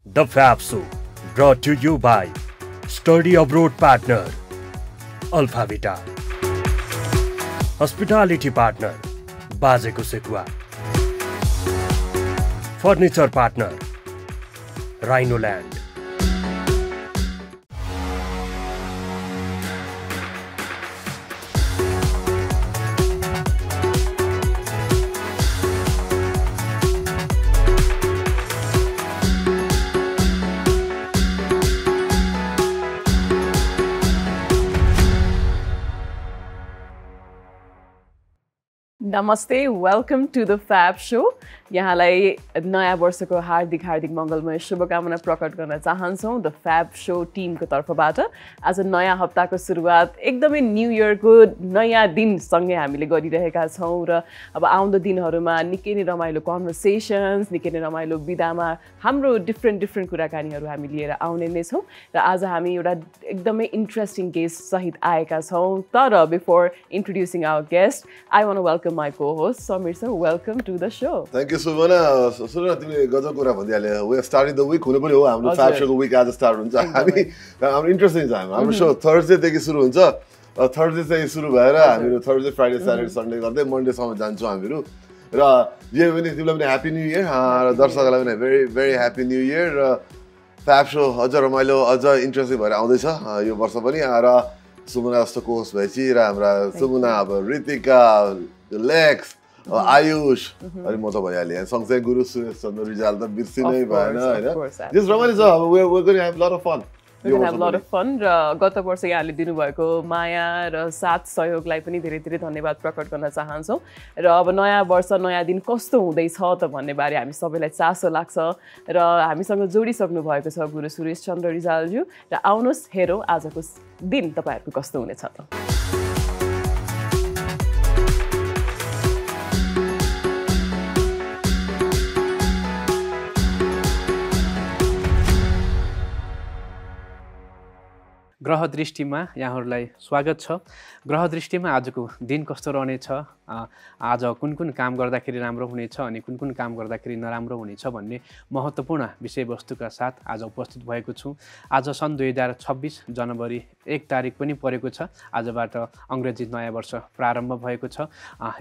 The FAB Show, brought to you by Study Abroad Partner, Alpha Vita, Hospitality Partner, Bazeko Sekua, Furniture Partner, Rhino Land. Namaste, welcome to the FAB Show. यहाँलाई नयाँ वर्षको हार्दिक मङ्गलमय शुभकामना प्रकट गर्न चाहन्छौँ द फ्याब शो टिमको तर्फबाट। आज नयाँ हप्ताको सुरुवात एकदमै न्यू इयरको नयाँ दिनसँगै हामीले गरिरहेका छौँ र अब आउँदो दिनहरूमा निकै नै रमाइलो कन्भर्सेसन्स, निकै नै रमाइलो विधामा हाम्रो डिफ्रेन्ट कुराकानीहरू हामी लिएर आउने नै छौँ र आज हामी एउटा एकदमै इन्ट्रेस्टिङ गेस्ट सहित आएका छौँ। तर before introducing our guest, I want to welcome my co-host Sameer sir. Welcome to the show. Thank you Sumana. सुन तिमीले गजब कुरा भनिहाल्यो। We are starting the week, हुनु पनि हो हाम्रो फ्याब शोको विक आज स्टार्ट हुन्छ। हाम्रो इन्ट्रेस्टिङ छ। हाम्रो सो थर्सडेदेखि सुरु हुन्छ। थर्सडे चाहिँ सुरु भएर हामीहरू थर्सडे फ्राइडे स्याटरडे सन्डे गर्दै मन्डेसम्म जान्छौँ हामीहरू। र जे पनि तिमीलाई पनि ह्याप्पी न्यू इयर, र दर्शकलाई पनि very very happy new year. र फ्याब शो अझ रमाइलो अझ इन्ट्रेस्टिङ भएर आउँदैछ यो वर्ष पनि। र सुमना जस्तो कोर्स भएपछि र हाम्रा सुमना, अब रितिका, लेक्स, आयुष, अनि म त भइहालेँ सँगसँगै गुरु सुरेश चन्द्र रिजाल त बिर्सिनै भएन होइन। जस रमाइलो छ। अब we're going to have a lot of fun. We're going to have a lot of fun। र गत वर्ष यहाँले दिनुभएको माया र साथ सहयोगलाई पनि धेरै धन्यवाद प्रकट गर्न चाहन्छौँ। र अब नयाँ वर्ष नयाँ दिन कस्तो हुँदैछ त भन्ने बारे हामी सबैलाई चासो लाग्छ र हामीसँग जोडिसक्नु भएको छ गुरु सुरेश चन्द्र रिजालज्यू। र आउनुहोस् हेरौँ आजको दिन तपाईँहरूको कस्तो हुनेछ त। ग्रह दृष्टिमा यहाँहरूलाई स्वागत छ। ग्रह दृष्टिमा आजको दिन कस्तो रहनेछ, आज कुन काम गर्दाखेरि राम्रो हुनेछ अनि कुन काम गर्दाखेरि नराम्रो हुनेछ भन्ने महत्त्वपूर्ण विषयवस्तुका साथ आज उपस्थित भएको छु। आज सन् 2026 जनवरी 1 तारिक पनि परेको छ। आजबाट अङ्ग्रेजी नयाँ वर्ष प्रारम्भ भएको छ।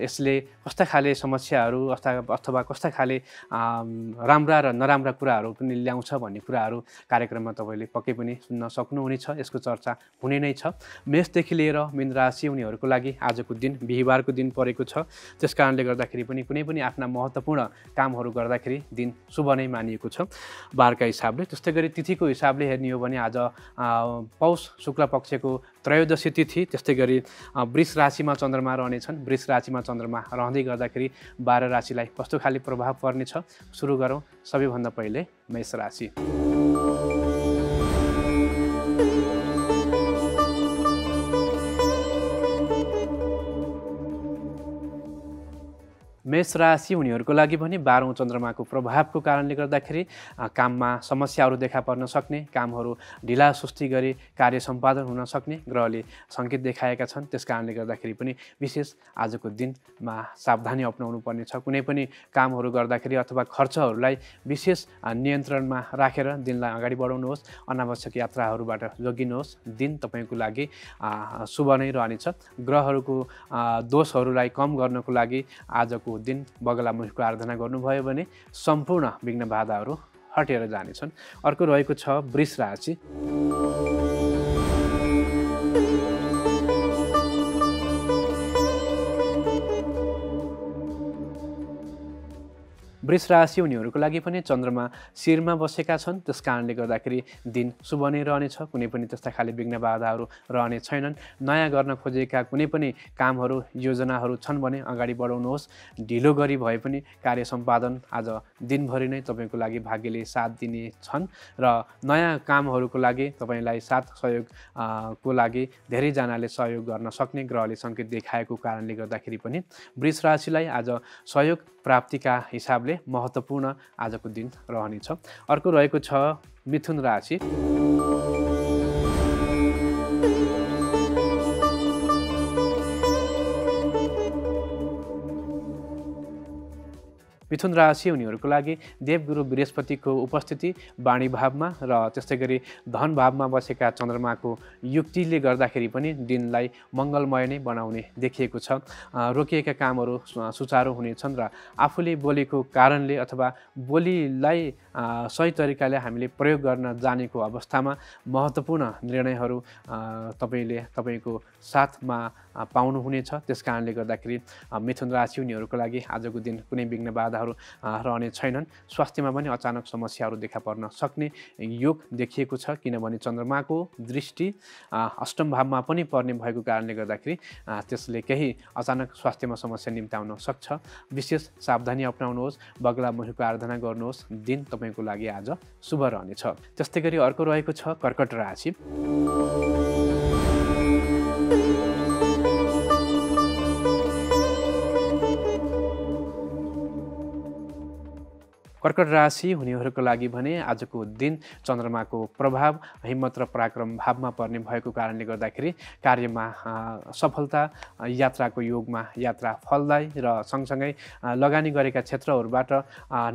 यसले कस्ता खाले समस्याहरू अथवा कस्ता खाले राम्रा र नराम्रा कुराहरू पनि ल्याउँछ भन्ने कुराहरू कार्यक्रममा तपाईँले पक्कै पनि सुन्न सक्नुहुनेछ। यसको चर्चा हुने नै छ। मेषदेखि लिएर मीन राशि उनीहरूको लागि आजको दिन बिहिबारको दिन परेको छ। त्यस कारणले गर्दाखेरि पनि कुनै पनि आफ्ना महत्त्वपूर्ण कामहरू गर्दाखेरि दिन शुभ नै मानिएको छ बारका हिसाबले। त्यस्तै गरी तिथिको हिसाबले हेर्ने हो भने आज पौष शुक्ल पक्षको त्रयोदशी तिथि। त्यस्तै गरी वृष राशिमा चन्द्रमा रहनेछन्। वृष राशिमा चन्द्रमा रहँदै गर्दाखेरि 12 राशिलाई कस्तो खाले प्रभाव पर्नेछ सुरु गरौँ। सबैभन्दा पहिले मेष राशि। मेष राशि उनीहरूको लागि पनि 12औं चन्द्रमाको प्रभावको कारणले गर्दाखेरि काममा समस्याहरू देखा पर्न सक्ने, कामहरू ढिला सुस्ती गरी कार्य सम्पादन हुन सक्ने ग्रहले सङ्केत देखाएका छन्। त्यस कारणले गर्दाखेरि पनि विशेष आजको दिनमा सावधानी अपनाउनु पर्नेछ। कुनै पनि कामहरू गर्दाखेरि अथवा खर्चहरूलाई विशेष नियन्त्रणमा राखेर दिनलाई अगाडि बढाउनुहोस्। अनावश्यक यात्राहरूबाट जोगिनुहोस्। दिन तपाईँको लागि शुभ नै रहनेछ। ग्रहहरूको दोषहरूलाई कम गर्नको लागि आजको दिन बगलामुखीको आराधना गर्नुभयो भने सम्पूर्ण विघ्न बाधाहरू हटेर जानेछन्। अर्को रहेको छ वृष राशि। वृष राशि उनीहरूको लागि पनि चन्द्रमा शिरमा बसेका छन्। त्यस कारणले गर्दाखेरि दिन शुभ नै रहनेछ। कुनै पनि त्यस्ता खाले विघ्न बाधाहरू रहने छैनन्। नयाँ गर्न खोजेका कुनै पनि कामहरू योजनाहरू छन् भने अगाडि बढाउनुहोस्। ढिलो गरी भए पनि कार्य सम्पादन आज दिनभरि नै तपाईँको लागि भाग्यले साथ दिने छन् र नयाँ कामहरूको लागि तपाईँलाई साथ सहयोग को लागि धेरैजनाले सहयोग गर्न सक्ने ग्रहले सङ्केत देखाएको कारणले गर्दाखेरि पनि वृष राशिलाई आज सहयोग प्राप्तिका हिसाबले महत्त्वपूर्ण आजको दिन रहनेछ। अर्को रहेको छ मिथुन राशि। मिथुन राशि हुनेहरूको लागि देवगुरु बृहस्पतिको उपस्थिति वाणी भावमा र त्यस्तै गरी धन भावमा बसेका चन्द्रमाको युक्तिले गर्दाखेरि पनि दिनलाई मङ्गलमय नै बनाउने देखिएको छ। रोकिएका कामहरू सुचारू हुनेछन् र आफूले बोलेको कारणले अथवा बोलीलाई सही तरिकाले हामीले प्रयोग गर्न जानेको अवस्थामा महत्त्वपूर्ण निर्णयहरू तपाईँको साथमा पाउनुहुनेछ। त्यस कारणले गर्दाखेरि मिथुन राशि हुनेहरूको लागि आजको दिन कुनै विघ्न बाधाहरू रहने छैनन्। स्वास्थ्यमा पनि अचानक समस्याहरू देखा पर्न सक्ने योग देखिएको छ, किनभने चन्द्रमाको दृष्टि अष्टम भावमा पनि पर्ने भएको कारणले गर्दाखेरि त्यसले केही अचानक स्वास्थ्यमा समस्या निम्त्याउन सक्छ। विशेष सावधानी अपनाउनुहोस्, बगला मुहुको आराधना गर्नुहोस्। दिन तपाईँको लागि आज शुभ रहनेछ। त्यस्तै गरी अर्को रहेको छ कर्कट राशि। कर्कट राशि हुनेहरूको लागि भने आजको दिन चन्द्रमाको प्रभाव हिम्मत र पराक्रम भावमा पर्ने भएको कारणले गर्दाखेरि कार्यमा सफलता, यात्राको योगमा यात्रा फलदायी र सँगसँगै लगानी गरेका क्षेत्रहरूबाट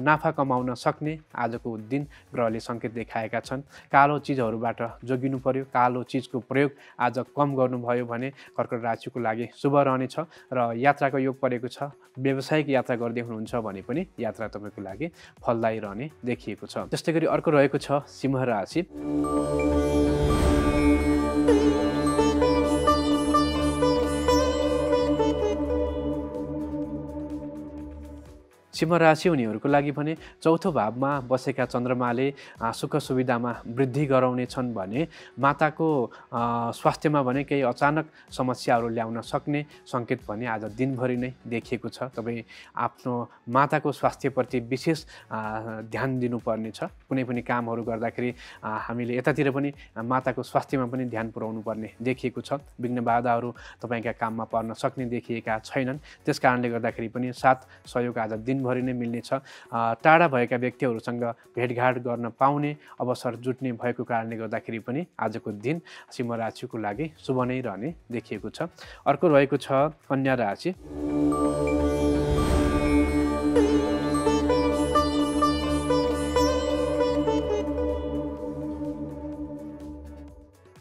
नाफा कमाउन सक्ने आजको दिन ग्रहले सङ्केत देखाएका छन्। कालो चिजहरूबाट जोगिनु पर्यो। कालो चिजको प्रयोग आज कम गर्नुभयो भने कर्कट राशिको लागि शुभ रहनेछ र यात्राको योग परेको छ। व्यावसायिक यात्रा गर्दै हुनुहुन्छ भने पनि यात्रा तपाईँको लागि फलदायी रहने देखिएको छ। त्यस्तै गरी अर्को रहेको छ सिंह राशि। सिंह राशि हुनेहरूको लागि भने चौथो भावमा बसेका चन्द्रमाले सुख सुविधामा वृद्धि गराउनेछन् भने माताको स्वास्थ्यमा भने केही अचानक समस्याहरू ल्याउन सक्ने सङ्केत भने आज दिनभरि नै देखिएको छ। तपाईँ आफ्नो माताको स्वास्थ्यप्रति विशेष ध्यान दिनुपर्नेछ। कुनै पनि कामहरू गर्दाखेरि हामीले यतातिर पनि माताको स्वास्थ्यमा पनि ध्यान पुर्याउनु पर्ने देखिएको छ। विघ्न बाधाहरू तपाईँका काममा पर्न सक्ने देखिएका छैनन्। त्यस कारणले गर्दाखेरि पनि साथ सहयोग आज दिनभरि नै मिल्नेछ। टाढा भएका व्यक्तिहरूसँग भेटघाट गर्न पाउने अवसर जुट्ने भएको कारणले गर्दाखेरि पनि आजको दिन सिंह राशिको लागि शुभ नै रहने देखिएको छ। अर्को रहेको छ कन्या राशि।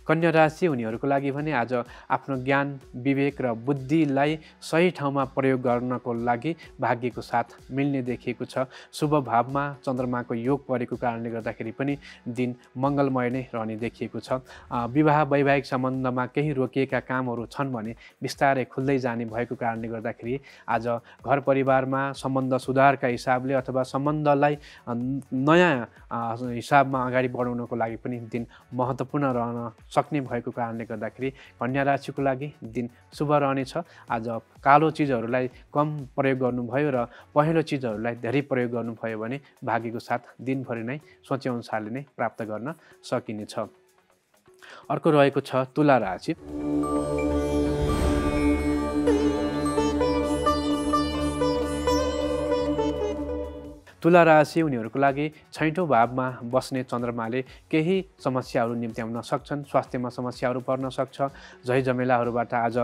कन्या राशि हुनेहरूको लागि भने आज आफ्नो ज्ञान, विवेक र बुद्धिलाई सही ठाउँमा प्रयोग गर्नको लागि भाग्यको साथ मिल्ने देखिएको छ। शुभ भावमा चन्द्रमाको योग परेको कारणले गर्दाखेरि पनि दिन मङ्गलमय नै रहने देखिएको छ। विवाह वैवाहिक सम्बन्धमा केही रोकिएका कामहरू छन् भने बिस्तारै खुल्दै जाने भएको कारणले गर्दाखेरि आज घर परिवारमा सम्बन्ध सुधारका हिसाबले अथवा सम्बन्धलाई नयाँ हिसाबमा अगाडि बढाउनको लागि पनि दिन महत्त्वपूर्ण रहन सक्ने भएको कारणले गर्दाखेरि कन्या राशिको लागि दिन शुभ रहनेछ। आज कालो चिजहरूलाई कम प्रयोग गर्नुभयो र पहेँलो चिजहरूलाई धेरै प्रयोग गर्नुभयो भने भाग्यको साथ दिनभरि नै सोचे अनुसारले नै प्राप्त गर्न सकिनेछ। अर्को रहेको छ तुला राशि। तुला राशि उनीहरूको लागि छैठौँ भावमा बस्ने चन्द्रमाले केही समस्याहरू निम्त्याउन सक्छन्। स्वास्थ्यमा समस्याहरू पर्न सक्छ। झैझमेलाहरूबाट आज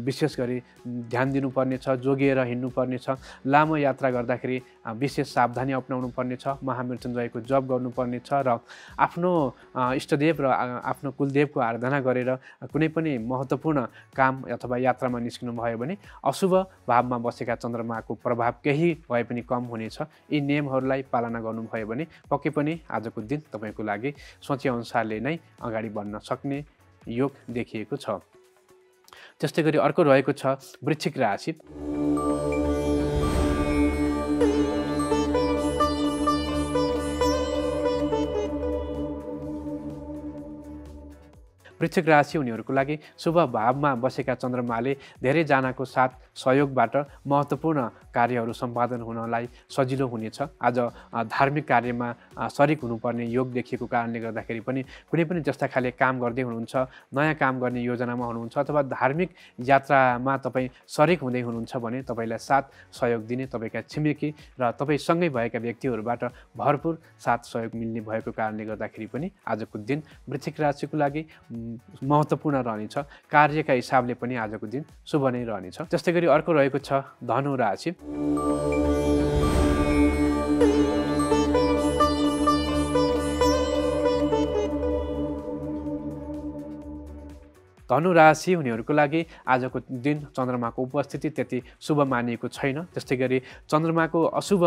विशेष गरी ध्यान दिनुपर्नेछ, जोगिएर हिँड्नुपर्नेछ। लामो यात्रा गर्दाखेरि विशेष सावधानी अपनाउनु पर्नेछ। महामृत्युञ्जयको जप गर्नुपर्नेछ र आफ्नो इष्टदेव र आफ्नो कुलदेवको आराधना गरेर कुनै पनि महत्त्वपूर्ण काम अथवा यात्रामा निस्किनु भयो भने अशुभ भावमा बसेका चन्द्रमाको प्रभाव केही भए पनि कम हुनेछ। यी नियमहरूलाई पालना गर्नुभयो भने पक्कै पनि आजको दिन तपाईँको लागि सोचे अनुसारले नै अगाडि बढ्न सक्ने योग देखिएको छ। त्यस्तै गरी अर्को रहेको छ वृश्चिक राशि। वृश्चिक राशि उनीहरूको लागि शुभ भावमा बसेका चन्द्रमाले धेरैजनाको साथ सहयोगबाट महत्त्वपूर्ण कार्यहरू सम्पादन हुनलाई सजिलो हुनेछ। आज धार्मिक कार्यमा सरिक हुनुपर्ने योग देखिएको कारणले गर्दाखेरि पनि कुनै पनि जस्ता खाले काम गर्दै हुनुहुन्छ, नयाँ काम गर्ने योजनामा हुनुहुन्छ अथवा धार्मिक यात्रामा तपाईँ सरिक हुँदै हुनुहुन्छ भने तपाईँलाई साथ सहयोग दिने तपाईँका छिमेकी र तपाईँसँगै भएका व्यक्तिहरूबाट भरपुर साथ सहयोग मिल्ने भएको कारणले गर्दाखेरि पनि आजको दिन वृश्चिक राशिको लागि महत्त्वपूर्ण रहनेछ। कार्यका हिसाबले पनि आजको दिन शुभ नै रहनेछ। त्यस्तै गरी अर्को रहेको छ धनु राशि। धनु राशि हुनेहरूको लागि आजको दिन चन्द्रमाको उपस्थिति त्यति शुभ मानिएको छैन। त्यस्तै गरी चन्द्रमाको अशुभ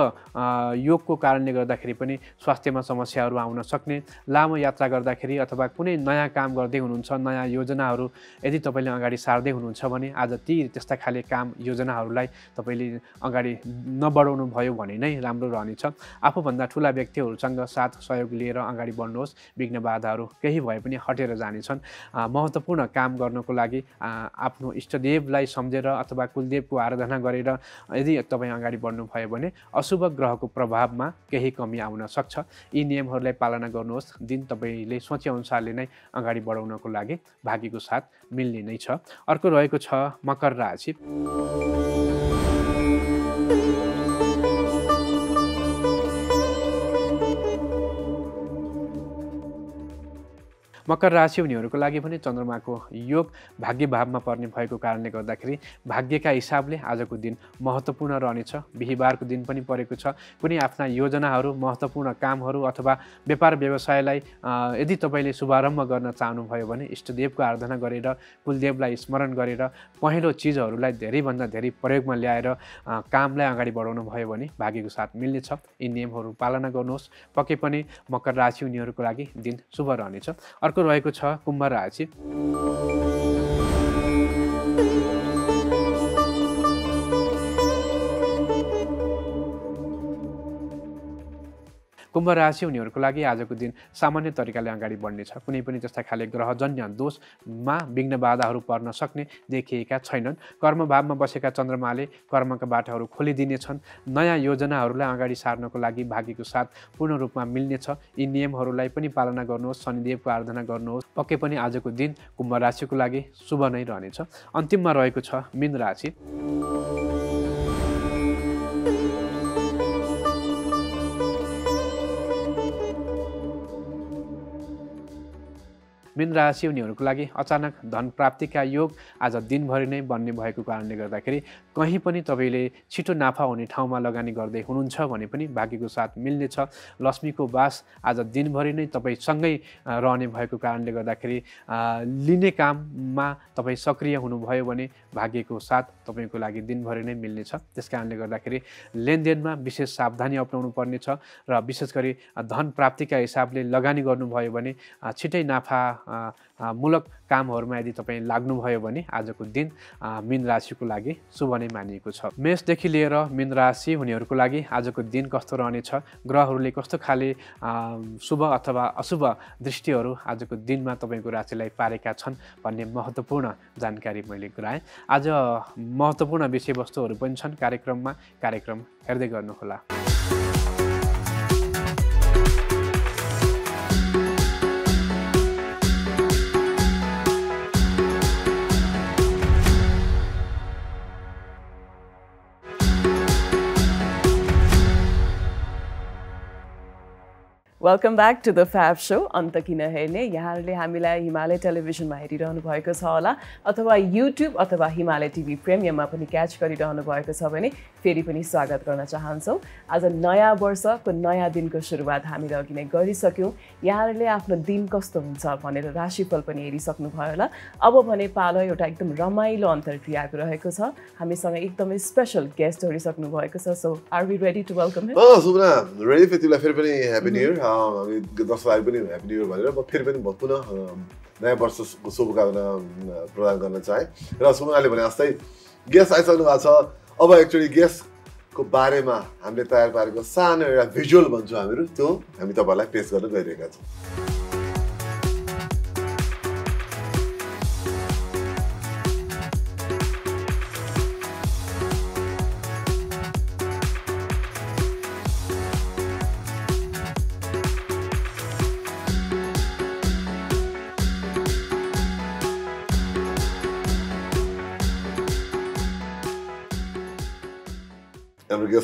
योगको कारणले गर्दाखेरि पनि स्वास्थ्यमा समस्याहरू आउन सक्ने, लामो यात्रा गर्दाखेरि अथवा कुनै नयाँ काम गर्दै हुनुहुन्छ, नयाँ योजनाहरू यदि तपाईँले अगाडि सार्दै हुनुहुन्छ भने आज ती त्यस्ता खाले काम योजनाहरूलाई तपाईँले अगाडि नबढाउनु भयो भने नै राम्रो रहनेछ। आफूभन्दा ठुला व्यक्तिहरूसँग साथ सहयोग लिएर अगाडि बढ्नुहोस्। विघ्न बाधाहरू केही भए पनि हटेर जानेछन्। महत्त्वपूर्ण काम गर्नको लागि आफ्नो इष्टदेवलाई सम्झेर अथवा कुलदेवको आराधना गरेर यदि तपाईँ अगाडि बढ्नुभयो भने अशुभ ग्रहको प्रभावमा केही कमी आउन सक्छ। यी नियमहरूलाई पालना गर्नुहोस्। दिन तपाईँले सोचेअनुसारले नै अगाडि बढाउनको लागि भाग्यको साथ मिल्ने नै छ। अर्को रहेको छ मकर राशि। मकर राशि हुनेहरूको लागि पनि चन्द्रमाको योग भाग्य भावमा पर्ने भएको कारणले गर्दाखेरि भाग्यका हिसाबले आजको दिन महत्त्वपूर्ण रहनेछ। बिहीबारको दिन पनि परेको छ। कुनै आफ्ना योजनाहरू, महत्त्वपूर्ण कामहरू अथवा व्यापार व्यवसायलाई यदि तपाईँले शुभारम्भ गर्न चाहनुभयो भने इष्टदेवको आराधना गरेर कुलदेवलाई स्मरण गरेर पहेँलो चिजहरूलाई धेरैभन्दा धेरै प्रयोगमा ल्याएर कामलाई अगाडि बढाउनु भयो भने भाग्यको साथ मिल्नेछ। यी नियमहरू पालना गर्नुहोस्। पक्कै पनि मकर राशि हुनेहरूको लागि दिन शुभ रहनेछ। अर्को रहेको छ कुम्भ राशि। कुम्भ राशि हुनेहरूको लागि आजको दिन सामान्य तरिकाले अगाडि बढ्नेछ। कुनै पनि त्यस्ता खाले ग्रहजन्य दोषमा विघ्न बाधाहरू पर्न सक्ने देखिएका छैनन्। कर्मभावमा बसेका चन्द्रमाले कर्मका बाटाहरू खोलिदिनेछन्। नयाँ योजनाहरूलाई अगाडि सार्नको लागि भाग्यको साथ पूर्ण रूपमा मिल्नेछ। यी नियमहरूलाई पनि पालना गर्नुहोस्। शनिदेवको आराधना गर्नुहोस्। पक्कै पनि आजको दिन कुम्भ राशिको लागि शुभ नै रहनेछ। अन्तिममा रहेको छ मीन राशि। मीन राशि हुनेहरूको लागि अचानक धन प्राप्तिका योग आज दिनभरि नै बन्ने भएको कारणले गर्दाखेरि कहीँ पनि तपाईँले छिटो नाफा हुने ठाउँमा लगानी गर्दै हुनुहुन्छ भने पनि भाग्यको साथ मिल्नेछ। लक्ष्मीको वास आज दिनभरि नै तपाईँसँगै रहने भएको कारणले गर्दाखेरि लिने काममा तपाईँ सक्रिय हुनुभयो भने भाग्यको साथ तपाईँको लागि दिनभरि नै मिल्नेछ। त्यस कारणले गर्दाखेरि लेनदेनमा विशेष सावधानी अपनाउनु पर्नेछ र विशेष गरी धन प्राप्तिका हिसाबले लगानी गर्नुभयो भने छिटै नाफा मूलक कामहरूमा यदि तपाईँ लाग्नुभयो भने आजको दिन मीन राशिको लागि शुभ नै मानिएको छ। मेषदेखि लिएर मीन राशि हुनेहरूको लागि आजको दिन कस्तो रहनेछ, ग्रहहरूले कस्तो खाले शुभ अथवा अशुभ दृष्टिहरू आजको दिनमा तपाईँको राशिलाई पारेका छन् भन्ने महत्त्वपूर्ण जानकारी मैले गराएँ। आज महत्त्वपूर्ण विषयवस्तुहरू पनि छन् कार्यक्रममा। कार्यक्रम हेर्दै गर्नुहोला। Welcome back to the fab show. अन्त किन हेर्ने, यहाँहरूले हामीलाई हिमालय टेलिभिजनमा हेरिरहनु भएको छ होला अथवा युट्युब अथवा हिमालय टिभी प्रिमियममा पनि क्याच गरिरहनु भएको छ भने फेरि पनि स्वागत गर्न चाहन्छौँ। आज नयाँ वर्षको नयाँ दिनको सुरुवात हामीले अघि नै गरिसक्यौँ। यहाँहरूले आफ्नो दिन कस्तो हुन्छ भनेर राशिफल पनि हेरिसक्नुभयो होला। अब भने पालो एउटा एकदम रमाइलो अन्तर्क्रियाको रहेको छ। हामीसँग एकदमै स्पेसल गेस्ट गरिसक्नु भएको छ। So are we ready to welcome him? Sumana ready फेरि तिमीलाई फेरि पनि ह्यापी न्यू इयर। हामी दर्शकलाई पनि ह्यापी न्यू इयर भनेर म फेरि पनि पुनः नयाँ वर्षको शुभकामना प्रदान गर्न चाहेँ। र सुमनाले भने जस्तै गेस्ट आइसक्नु भएको छ। अब एक्चुअली गेस्टको बारेमा हामीले तयार पारेको सानो एउटा भिजुअल भन्छौँ हामीहरू, त्यो हामी तपाईँहरूलाई पेश गर्न गइरहेका छौँ।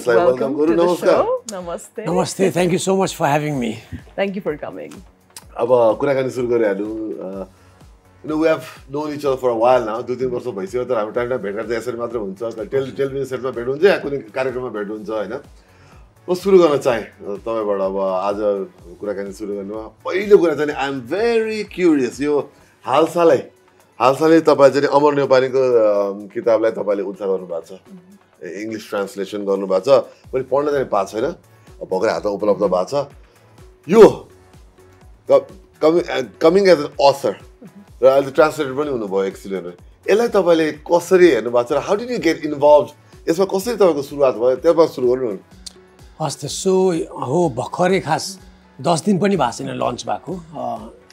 Welcome to the show. Namaste. Namaste. Thank you so much for having me. Thank you for coming. अब कुराकानी सुरु गरिहालौँ। We have known each other for a while now. 2-3 वर्ष भइसक्यो, तर हाम्रो टाइम भेट गर्दा यसरी मात्र हुन्छ। टेलिभिजन सेटमा भेट हुन्छ या कुनै कार्यक्रममा भेट हुन्छ हैन। म सुरु गर्न चाहे तपाईबाट। अब आज कुराकानी सुरु गर्नुमा पहिलो कुरा चाहिँ आई एम भेरी क्युरियस। यो हालसालै हालसालै तपाईँ चाहिँ अमर नेपालीको किताबलाई तपाईँले उद्धार गर्नुभएको छ, इङ्ग्लिस ट्रान्सलेसन गर्नुभएको छ। मैले पढ्न चाहिँ पाएको छैन, भर्खरै हातमा उपलब्ध भएको छ। यो कमिङ एज एन अथर र अहिले ट्रान्सलेटर पनि हुनुभयो एक्सिडेन्ट, यसलाई तपाईँले कसरी हेर्नु भएको छ र how did you get involve, यसमा कसरी तपाईँको सुरुवात भयो, त्यसबाट सुरु गर्नु न। हस् त, सो हो भर्खरै खास 10 दिन पनि भएको छैन लन्च भएको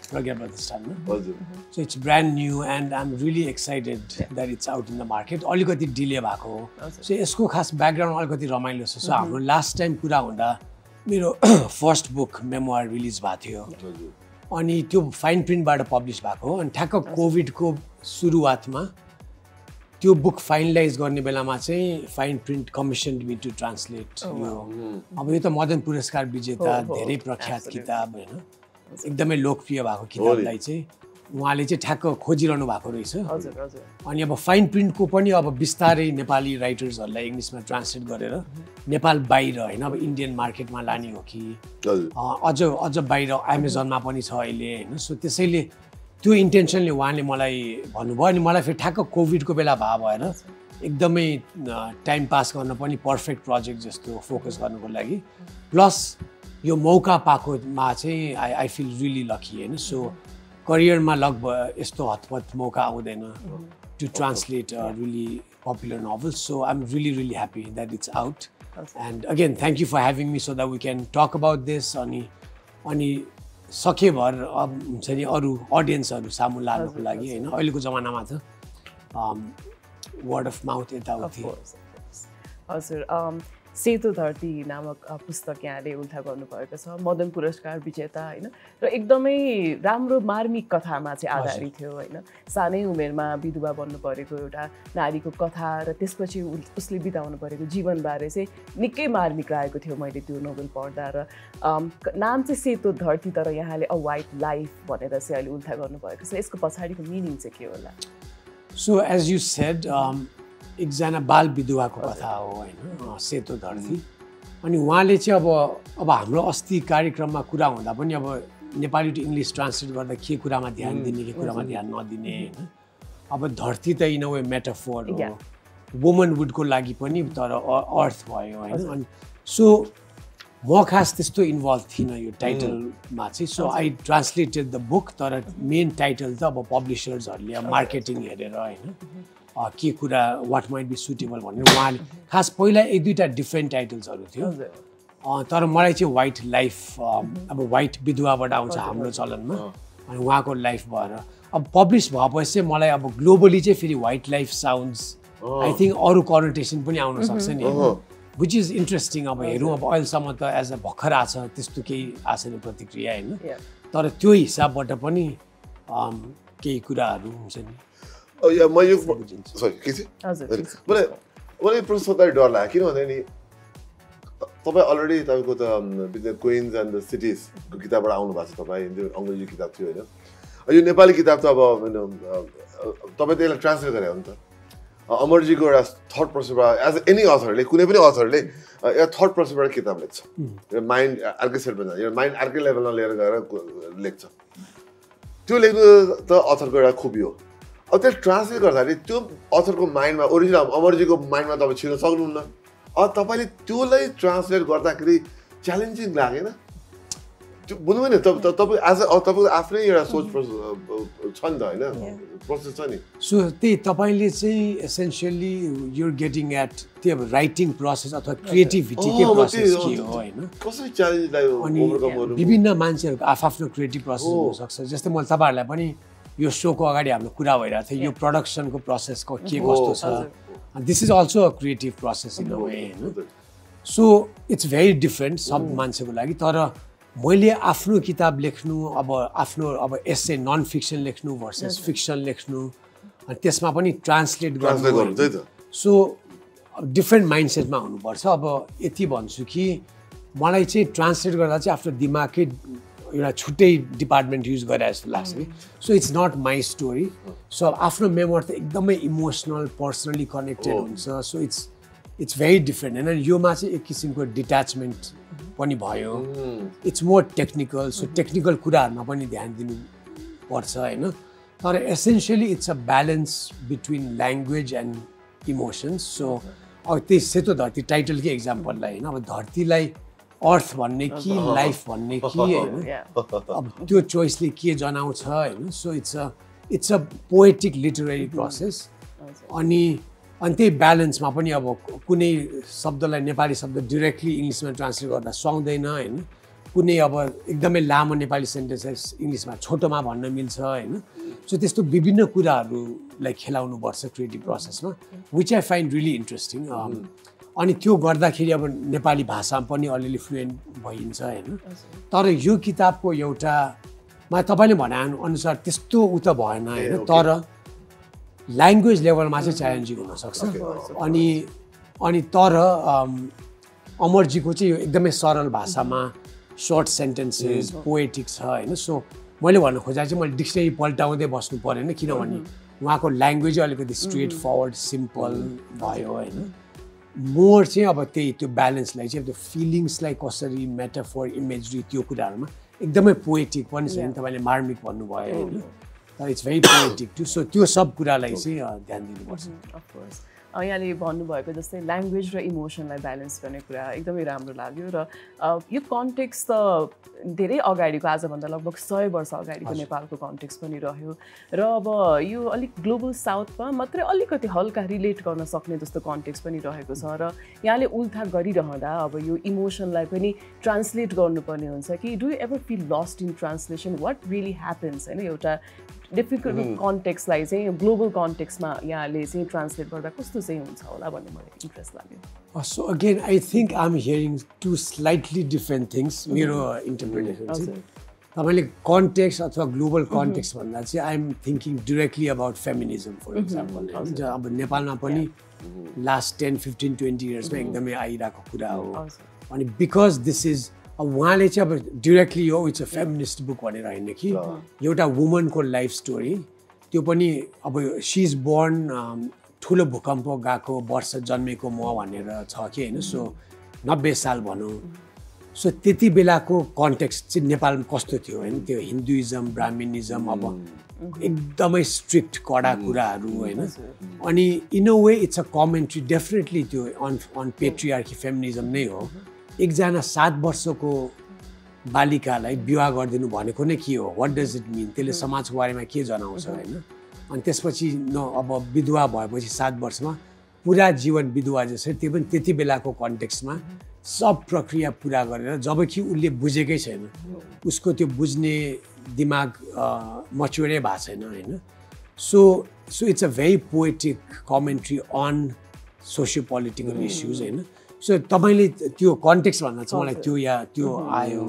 प्रज्ञा प्रतिष्ठानमा। हजुर, so it's brand new and I am really excited that it's out in the market. अलिकति डिले भएको हो, सो यसको खास ब्याकग्राउन्ड अलिकति रमाइलो छ। सो हाम्रो लास्ट टाइम कुरा हुँदा मेरो फर्स्ट बुक मेमोयर रिलिज भएको थियो, अनि त्यो फाइन प्रिन्टबाट पब्लिस भएको हो। अनि ठ्याक्क कोभिडको सुरुवातमा त्यो बुक फाइनलाइज गर्ने बेलामा चाहिँ fine print commission me to translate यो। अब यो त मदन पुरस्कार विजेता धेरै प्रख्यात किताब होइन, एकदमै लोकप्रिय भएको किताबलाई चाहिँ उहाँले चाहिँ ठ्याक्क खोजिरहनु भएको रहेछ। अनि अब फाइन प्रिन्टको पनि अब बिस्तारै नेपाली राइटर्सहरूलाई इङ्ग्लिसमा ट्रान्सलेट गरेर नेपाल बाहिर होइन, अब इन्डियन मार्केटमा लाने हो कि अझ बाहिर एमाजोनमा पनि छ अहिले होइन। सो त्यसैले त्यो इन्टेन्सनले उहाँले मलाई भन्नुभयो, अनि मलाई फेरि ठ्याक्क कोभिडको बेला भएर एकदमै टाइम पास गर्न पनि पर्फेक्ट प्रोजेक्ट जस्तो फोकस गर्नुको लागि, प्लस यो मौका पाएकोमा चाहिँ आई फिल रियली लकी होइन। सो करियरमा लगभग यस्तो हतपत मौका आउँदैन to translate really popular novels. So I am really happy that it's out and again thank you for having me so that we can talk about this. अनि सकेभर अब हुन्छ नि अरू अडियन्सहरू सामु लानुको लागि होइन, अहिलेको जमानामा त वर्ड अफ माउथ यताउति। हजुर, सेतो धरती नामक पुस्तक यहाँले उल्था गर्नुभएको छ, मदन पुरस्कार विजेता होइन, र एकदमै राम्रो मार्मिक कथामा चाहिँ आधारित थियो होइन। सानै उमेरमा विधवा बन्नु परेको एउटा नारीको कथा र त्यसपछि उसले बिताउनु परेको जीवनबारे चाहिँ निकै मार्मिक लागेको थियो मैले त्यो नोभल पढ्दा। र नाम चाहिँ सेतो धरती, तर यहाँले अ वाइट लाइफ भनेर चाहिँ अहिले उल्था गर्नुभएको छ, यसको पछाडिको मिनिङ चाहिँ के होला? सो एज यु सेड एकजना बाल विधवाको कथा हो होइन, सेतो धरती। अनि उहाँले चाहिँ अब हाम्रो अस्ति कार्यक्रममा कुरा हुँदा पनि अब नेपाली टु इङ्ग्लिस ट्रान्सलेट गर्दा के कुरामा ध्यान दिने के कुरामा ध्यान नदिने होइन। अब धरती त इन अ वे मेटाफोर हो वुमनहुडको लागि पनि, तर अर्थ भयो होइन। अनि सो म खास त्यस्तो इन्भल्भ थिइनँ यो टाइटलमा चाहिँ। So I translated the book, तर मेन टाइटल त अब पब्लिसर्सहरूले मार्केटिङ हेरेर होइन के कुरा वाट माइट बी सुटेबल भनेर उहाँले खास पहिला 1-2टा डिफ्रेन्ट टाइटल्सहरू थियो, तर मलाई चाहिँ वाइट लाइफ अब वाइट विधवाबाट आउँछ हाम्रो चलनमा, अनि उहाँको लाइफ भएर अब पब्लिस भएपछि चाहिँ मलाई अब ग्लोबली चाहिँ फेरि white life sounds I think अरू कनोटेसन पनि आउन सक्छ नि, विच इज इन्ट्रेस्टिङ। अब हेरौँ, अब अहिलेसम्म त एज अ भर्खर आएको छ, त्यस्तो केही आएको छैन प्रतिक्रिया होइन, तर त्यो हिसाबबाट पनि केही कुराहरू हुन्छ नि। मलाई प्रश्न सोध्दा डर लाग्यो, किनभने नि तपाईँ अलरेडी तपाईँको त द क्विन्स एन्ड द सिटिजको किताबबाट आउनु भएको छ, तपाईँ त्यो अङ्ग्रेजी किताब थियो होइन। यो नेपाली किताब त अब तपाईँ त्यसलाई ट्रान्सलेट गरे हो नि त। अमरजीको एउटा थर्ड पर्सनबाट एज एनी अथरले, कुनै पनि अथरले एउटा थर्ड पर्सनबाट किताब लेख्छ, माइन्ड अर्कै सेटमा जान्छ, माइन्ड अर्कै लेभलमा लिएर गएर लेख्छ। त्यो लेख्नु त अथरको एउटा खुबी हो। अब त्यो ट्रान्सलेट गर्दाखेरि त्यो अथरको माइन्डमा, ओरिजिनल अमरजीको माइन्डमा तपाईँ छिर्न सक्नुहुन्न। अब तपाईँले त्योलाई ट्रान्सलेट गर्दाखेरि च्यालेन्जिङ लागेन? त्यो बुझ्नु नि, तपाईँ एज तपाईँको आफ्नै एउटा सोच छ नि त होइन, प्रोसेस छ नि। सो त्यही तपाईँले चाहिँ एसेन्सियली युर गेटिङ एट त्यो राइटिङ प्रोसेस अथवा क्रिएटिभिटीकै प्रोसेस के हो होइन। कसरी च्यालेन्जलाई ओभरकम गर्नु? विभिन्न मान्छेहरूको आफ्नो क्रिएटिभ प्रोसेस हुनसक्छ। जस्तै मैले तपाईँहरूलाई पनि यो सोको अगाडि हाम्रो कुरा भइरहेको थियो, यो प्रडक्सनको प्रोसेसको के कस्तो छ, this is also a creative process in a way होइन। सो इट्स भेरी डिफ्रेन्ट सब मान्छेको लागि। तर मैले आफ्नो किताब लेख्नु, अब एसे नन फिक्सन लेख्नु भर्सेस फिक्सन लेख्नु, अनि त्यसमा पनि ट्रान्सलेट गर्नु, सो डिफ्रेन्ट माइन्डसेटमा हुनुपर्छ। अब यति भन्छु कि मलाई चाहिँ ट्रान्सलेट गर्दा चाहिँ आफ्नो दिमागकै एउटा छुट्टै डिपार्टमेन्ट युज गरे जस्तो लाग्छ कि। So it's not my story. So आफ्नो मेमोर त एकदमै इमोसनल पर्सनली कनेक्टेड हुन्छ। सो इट्स भेरी डिफ्रेन्ट होइन। योमा चाहिँ एक किसिमको डिट्याचमेन्ट पनि भयो। It's more technical. So technical कुराहरूमा पनि ध्यान दिनुपर्छ होइन। तर essentially it's a balance between language and emotions so अब त्यही सेतो धरती टाइटलकै इक्जाम्पललाई होइन अब धरतीलाई अर्थ भन्ने कि लाइफ भन्ने कि होइन अब त्यो चोइसले के जनाउँछ होइन so it's a poetic literary process अनि त्यही ब्यालेन्समा पनि अब कुनै शब्दलाई नेपाली शब्द डिरेक्टली इङ्ग्लिसमा ट्रान्सलेट गर्दा सुहाउँदैन होइन कुनै अब एकदमै लामो नेपाली सेन्टेन्सेस इङ्ग्लिसमा छोटोमा भन्न मिल्छ होइन सो त्यस्तो विभिन्न कुराहरूलाई खेलाउनुपर्छ क्रिएटिभ प्रोसेसमा which I find really interesting अनि त्यो गर्दाखेरि अब नेपाली भाषामा पनि अलिअलि फ्लुएन्ट भइन्छ होइन तर यो किताबको एउटामा तपाईँले भने अनुसार त्यस्तो उ त भएन होइन तर ल्याङ्ग्वेज लेभलमा चाहिँ च्यालेन्जिङ हुनसक्छ अनि तर अमरजीको चाहिँ यो एकदमै सरल भाषामा सर्ट सेन्टेन्सेस पोएटिक छ होइन सो मैले भन्न खोजेको चाहिँ मैले डिक्सनरी पल्टाउँदै बस्नु परेन किनभने उहाँको ल्याङ्ग्वेजै अलिकति स्ट्रेट फरवर्ड सिम्पल भयो होइन मोर चाहिँ अब त्यही त्यो ब्यालेन्सलाई चाहिँ त्यो फिलिङ्सलाई कसरी मेटाफोर इमेजरी त्यो कुराहरूमा एकदमै पोएटिक पनि छ तपाईँले मार्मिक भन्नुभयो होइन तर it's very poetic too so त्यो सब कुरालाई चाहिँ ध्यान दिनुपर्छ अफकोर्स यहाँले भन्नुभएको जस्तै ल्याङ्ग्वेज र इमोसनलाई ब्यालेन्स गर्ने कुरा एकदमै राम्रो लाग्यो र यो कन्टेक्स्ट त धेरै अगाडिको आजभन्दा लगभग 100 वर्ष अगाडिको नेपालको कन्टेक्स्ट पनि रह्यो र अब यो अलिक ग्लोबल साउथमा मात्रै अलिकति हल्का रिलेट गर्न सक्ने जस्तो कन्टेक्स्ट पनि रहेको छ र यहाँले उल्था गरिरहँदा अब यो इमोसनलाई पनि ट्रान्सलेट गर्नुपर्ने हुन्छ कि do you ever feel lost in translation what really happens होइन एउटा डिफिकल्ट कन्टेक्स्टलाई चाहिँ ग्लोबल कन्टेक्स्टमा यहाँले चाहिँ ट्रान्सलेट गर्दा कस्तो चाहिँ हुन्छ होला भन्ने मलाई इन्ट्रेस्ट लाग्यो so again I think I am hearing to slightly different things मेरो इन्टरप्रिटेसन चाहिँ तपाईँले कन्टेक्स्ट अथवा ग्लोबल कन्टेक्स्ट भन्दा चाहिँ I am thinking directly about feminism for example होइन अब नेपालमा पनि लास्ट 10, 15, 20 इयर्समा एकदमै आइरहेको कुरा हो अनि बिकज दिस इज अब उहाँले चाहिँ अब डिरेक्टली हो इट्स अ फेमिनिस्ट बुक भनेर होइन कि एउटा वुमनको लाइफ स्टोरी त्यो पनि अब सी इज बोर्न ठुलो भूकम्प गएको वर्ष जन्मेको म भनेर छ कि होइन सो 90 साल भनौँ सो त्यति बेलाको कन्टेक्स्ट चाहिँ नेपालमा कस्तो थियो होइन त्यो हिन्दुइजम ब्राह्मणिजम अब एकदमै स्ट्रिक्ट कडा कुराहरू होइन अनि in a way it's a commentary definitely त्यो अन पेट्रियार्की फेमिनिजम नै हो एकजना 7 वर्षको बालिकालाई विवाह गरिदिनु भनेको नै के हो वाट डज इट मिन त्यसले समाजको बारेमा के जनाउँछ होइन अनि त्यसपछि अब विधवा भएपछि 7 वर्षमा पुरा जीवन विधवा जसरी त्यो पनि त्यति बेलाको कन्टेक्स्टमा सब प्रक्रिया पुरा गरेर जबकि उसले बुझेकै छैन उसको त्यो बुझ्ने दिमाग मच्योरै भएको छैन होइन so it's a very poetic commentary on socio political issues होइन सो तपाईँले त्यो कन्टेक्स्ट भन्दा चाहिँ मलाई त्यो आयो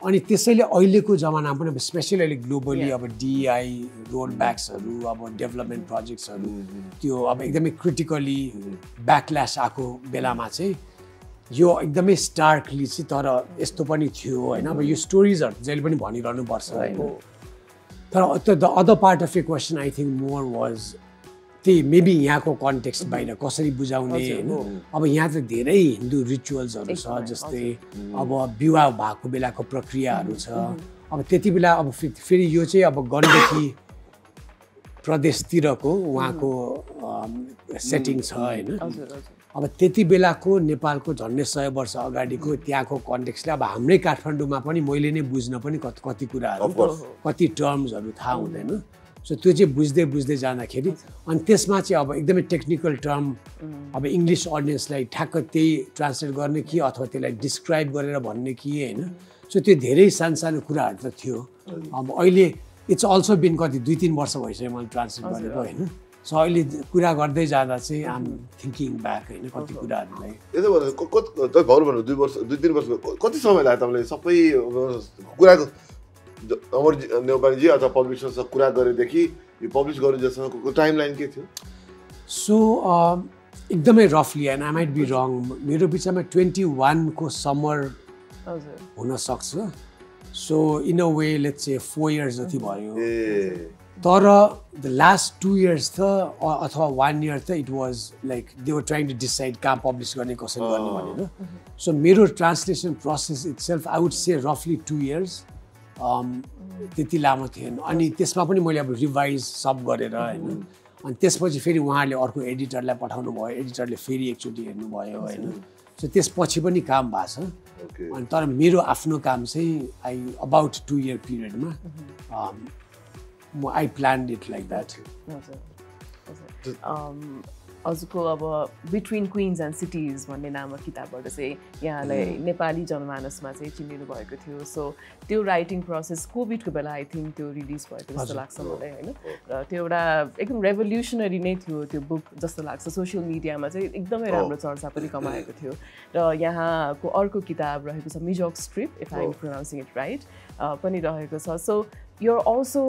अनि त्यसैले अहिलेको जमानामा पनि स्पेसली अहिले ग्लोबली अब डिआई रोड ब्याक्सहरू अब डेभलपमेन्ट प्रोजेक्ट्सहरू त्यो अब एकदमै क्रिटिकली ब्याकल्यास आएको बेलामा चाहिँ यो एकदमै स्टार्कली चाहिँ तर यस्तो पनि थियो होइन अब यो स्टोरिजहरू जहिले पनि भनिरहनुपर्छ होइन तर the other part of A question I think more was त्यही मेबी यहाँको कन्टेक्स्ट बाहिर कसरी बुझाउने होइन अब यहाँ त धेरै हिन्दू रिचुअल्सहरू छ जस्तै अब विवाह भएको बेलाको प्रक्रियाहरू छ अब त्यति बेला अब फेरि यो चाहिँ अब गण्डकी प्रदेशतिरको उहाँको सेटिङ छ होइन अब त्यति बेलाको नेपालको झन्डै 100 वर्ष अगाडिको त्यहाँको कन्टेक्स्टले अब हाम्रै काठमाडौँमा पनि मैले नै बुझ्न पनि कति कुराहरू कति टर्म्सहरू थाहा हुँदैन सो त्यो चाहिँ बुझ्दै जाँदाखेरि अनि त्यसमा चाहिँ अब एकदमै टेक्निकल टर्म अब इङ्ग्लिस अडियन्सलाई ठ्याक्क त्यही ट्रान्सलेट गर्ने कि अथवा त्यसलाई डिस्क्राइब गरेर भन्ने कि होइन सो त्यो धेरै सानो कुराहरू त थियो अब अहिले इट्स अल्सो बिन कति 2-3 वर्ष भइसक्यो मैले ट्रान्सलेट गरेको होइन सो अहिले कुरा गर्दै जाँदा चाहिँ आम थिङ्किङ ब्याक होइन कति कुराहरूलाई यसो भन्नु 2-3 वर्ष कति समय लाग्यो तपाईँले सबै कुराको अमर नेपालीजी अथवा पब्लिसरसँग कुरा गरेदेखि यो पब्लिस गरेजसम्मको टाइमलाइन के थियो सो एकदमै रफली and I might be wrong मेरो बिचमा 21 को समर हुनसक्छ so in a way let's say 4 years जति भयो तर द लास्ट 2 इयर्स त अथवा 1 इयर त it was like they were trying to decide कहाँ पब्लिस गर्ने कसरी गर्ने भनेर सो मेरो translation process itself I would say रफली 2 इयर्स त्यति लामो थिएन अनि त्यसमा पनि मैले अब रिभाइज सब गरेर हैन अनि त्यसपछि फेरि उहाँले अर्को एडिटरलाई पठाउनु भयो एडिटरले फेरि एकचोटि हेर्नुभयो हैन सो त्यसपछि पनि काम भएको छ अनि तर मेरो आफ्नो काम चाहिँ I about 2 year पिरियडमा I planned it like that. हजुरको अब बिट्विन क्विन्स एन्ड सिटिज भन्ने नामक किताबबाट चाहिँ यहाँलाई नेपाली जनमानसमा चाहिँ चिनिनु भएको थियो सो त्यो राइटिङ प्रोसेस कोभिडको बेला आई थिङ्क त्यो रिलिज भएको जस्तो लाग्छ मलाई होइन र त्यो एउटा एकदम रेभोल्युसनरी नै थियो त्यो बुक जस्तो लाग्छ सोसियल मिडियामा चाहिँ एकदमै राम्रो चर्चा पनि कमाएको थियो र यहाँको अर्को किताब रहेको छ मिजोक strip if I am pronouncing it right पनि रहेको छ so you're also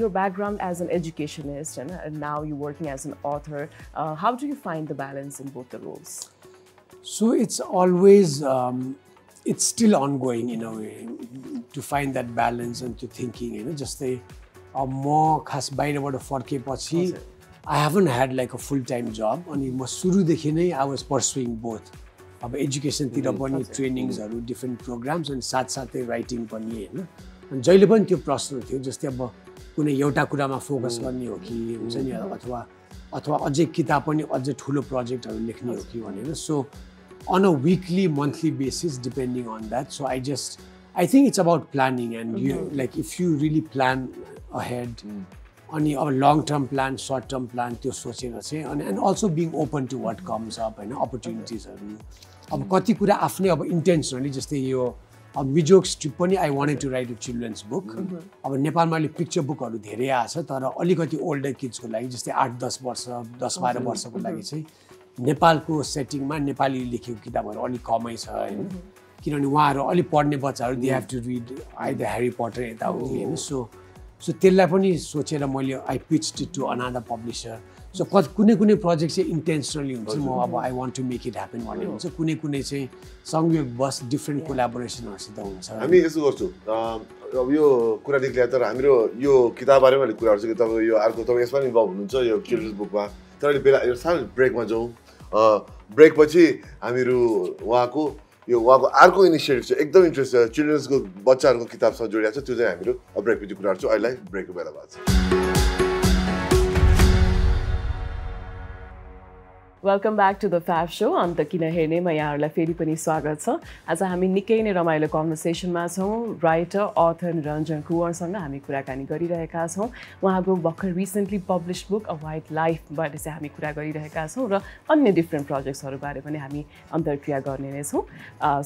your background as an educationist and now you're working as an author. How do you find the balance in both the roles? So it's always it's still ongoing in a way to find that balance and to thinking just a more khas bairaबाट फर्केपछि I haven't had like a full-time job अनि म सुरुदेखि नै I was pursuing both अब education तिर पनि ट्रेनिङ्सहरु different programmes अनि साथसाथै राइटिङ पनि हैन अनि जहिले पनि त्यो प्रश्न थियो जस्तै अब कुनै एउटा कुरामा फोकस गर्ने हो कि हुन्छ नि अथवा अझै किताब पनि अझै ठुलो प्रोजेक्टहरु लेख्ने हो कि भनेर so on a weekly monthly basis depending on that so I think it's about planning and you like if you really plan ahead अनि अब long term plan short term plan त्यो सोचेर चाहिँ and also being open to what comes up हैन opportunities-हरु अब कति कुरा आफ्नै अब intentionally जस्तै यो अब मिजोक स्ट्रिप पनि I wanted to write a children's book अब नेपालमा अहिले पिक्चर बुकहरु धेरै आछ तर अलिकति ओल्डर किड्सको लागि जस्तै 8-10 वर्ष 10-12 वर्षको लागि चाहिँ नेपालको सेटिङमा नेपाली लेखेको किताबहरु अलि कमै छ हैन किनभने उहाँहरु अलि पढ्ने बच्चाहरु they have to read either Harry Potter यताउति हैन सो त्यसलाई पनि सोचेर मैले I pitched it to another publisher so कुनै प्रोजेक्ट चाहिँ इन्टेन्सनली हुन्छ म अब I want to make it happen भन्ने हुन्छ कुनै चाहिँ संयोगवश डिफरेंट कोलाबोरेसनहरुसित हुन्छ हामी यसो गर्छौ अब यो कुरा निक्ले तर हाम्रो यो किताब बारेमा अलि कुरा गर्छ कि तपाईँ यो अर्को तपाईँ यसमा इन्भल्भ हुनुहुन्छ यो चिल्ड्रन्स बुकमा तर अहिले बेला यो सानो ब्रेकमा जाउँ ब्रेक पछि हामीहरू उहाँको अर्को इनिसिएटिभ छ एकदम इन्ट्रेस्ट छ चिल्ड्रन्सको बच्चाहरूको किताबसँग जोडिएको छ त्यो चाहिँ हामीहरू ब्रेक पछि कुरा गर्छौँ अहिले ब्रेकको बेला भएको छ Welcome back to the FAB Show. अन्त किन हेर्नेमा यहाँहरुलाई फेरि पनि स्वागत छ। आज हामी निकै नै रमाइलो कन्भर्सेसनमा छौं। राइटर अथर निरञ्जन कुँवरसँग हामी कुराकानी गरिरहेका छौं। उहाँको भर्खर recently published book a white life बारे चाहिँ हामी कुरा गरिरहेका छौं र अन्य डिफरेंट प्रोजेक्ट्सहरु बारे पनि हामी अन्तर्क्रिया गर्ने नै छौं।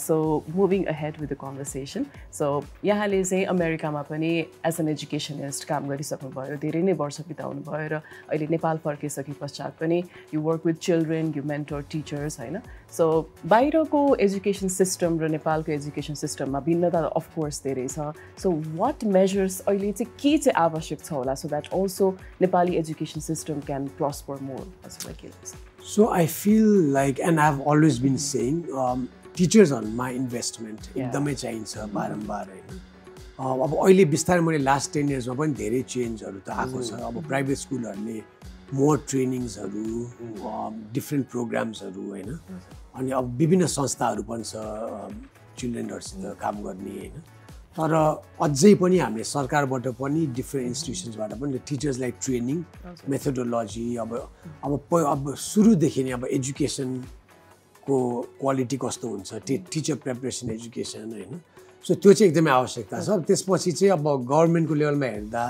So moving ahead with the conversation so यहाँले चाहिँ अमेरिकामा पनि एज एन एजुकेशनिस्ट काम गरिसक्नु भयो धेरै नै वर्ष बिताउनु भयो र अहिले नेपाल फर्किसके पश्चात पनि you work with children you mentor teachers हैन सो बाहिरको एजुकेसन सिस्टम र नेपालको एजुकेसन सिस्टममा भिन्नता अफ कोर्स धेरै छ सो व्हाट मेजर्स अहिले चाहिँ के चाहिँ आवश्यक छ होला so that also Nepali education system can प्रस्पर more जस्तो के लाग्छ so I feel like and I've always been saying teachers on my investment एकदमै चाहिन्छ बारम्बार हैन अब अहिले बिस्तारै मैले लास्ट 10 इयर्समा पनि धेरै चेन्जहरु त आएको छ अब प्राइभेट स्कुलहरुले मोर ट्रेनिङ्सहरु डिफरेंट प्रोग्राम्सहरु हैन अनि अब विभिन्न संस्थाहरु पनि छ चिल्ड्रनहरुसँग काम गर्ने हैन तर अझै पनि हामीले सरकारबाट पनि डिफरेंट इन्स्टिट्युसन्सबाट पनि टिचर्सलाई ट्रेनिङ मेथोडोलोजी अब सुरुदेखि नै अब एजुकेसन को क्वालिटी कस्तो हुन्छ टिचर प्रिपरेसन एजुकेसन हैन सो त्यो चाहिँ एकदमै आवश्यकता छ त्यसपछि चाहिँ अब गभर्नमेन्टको लेभलमा हेर्दा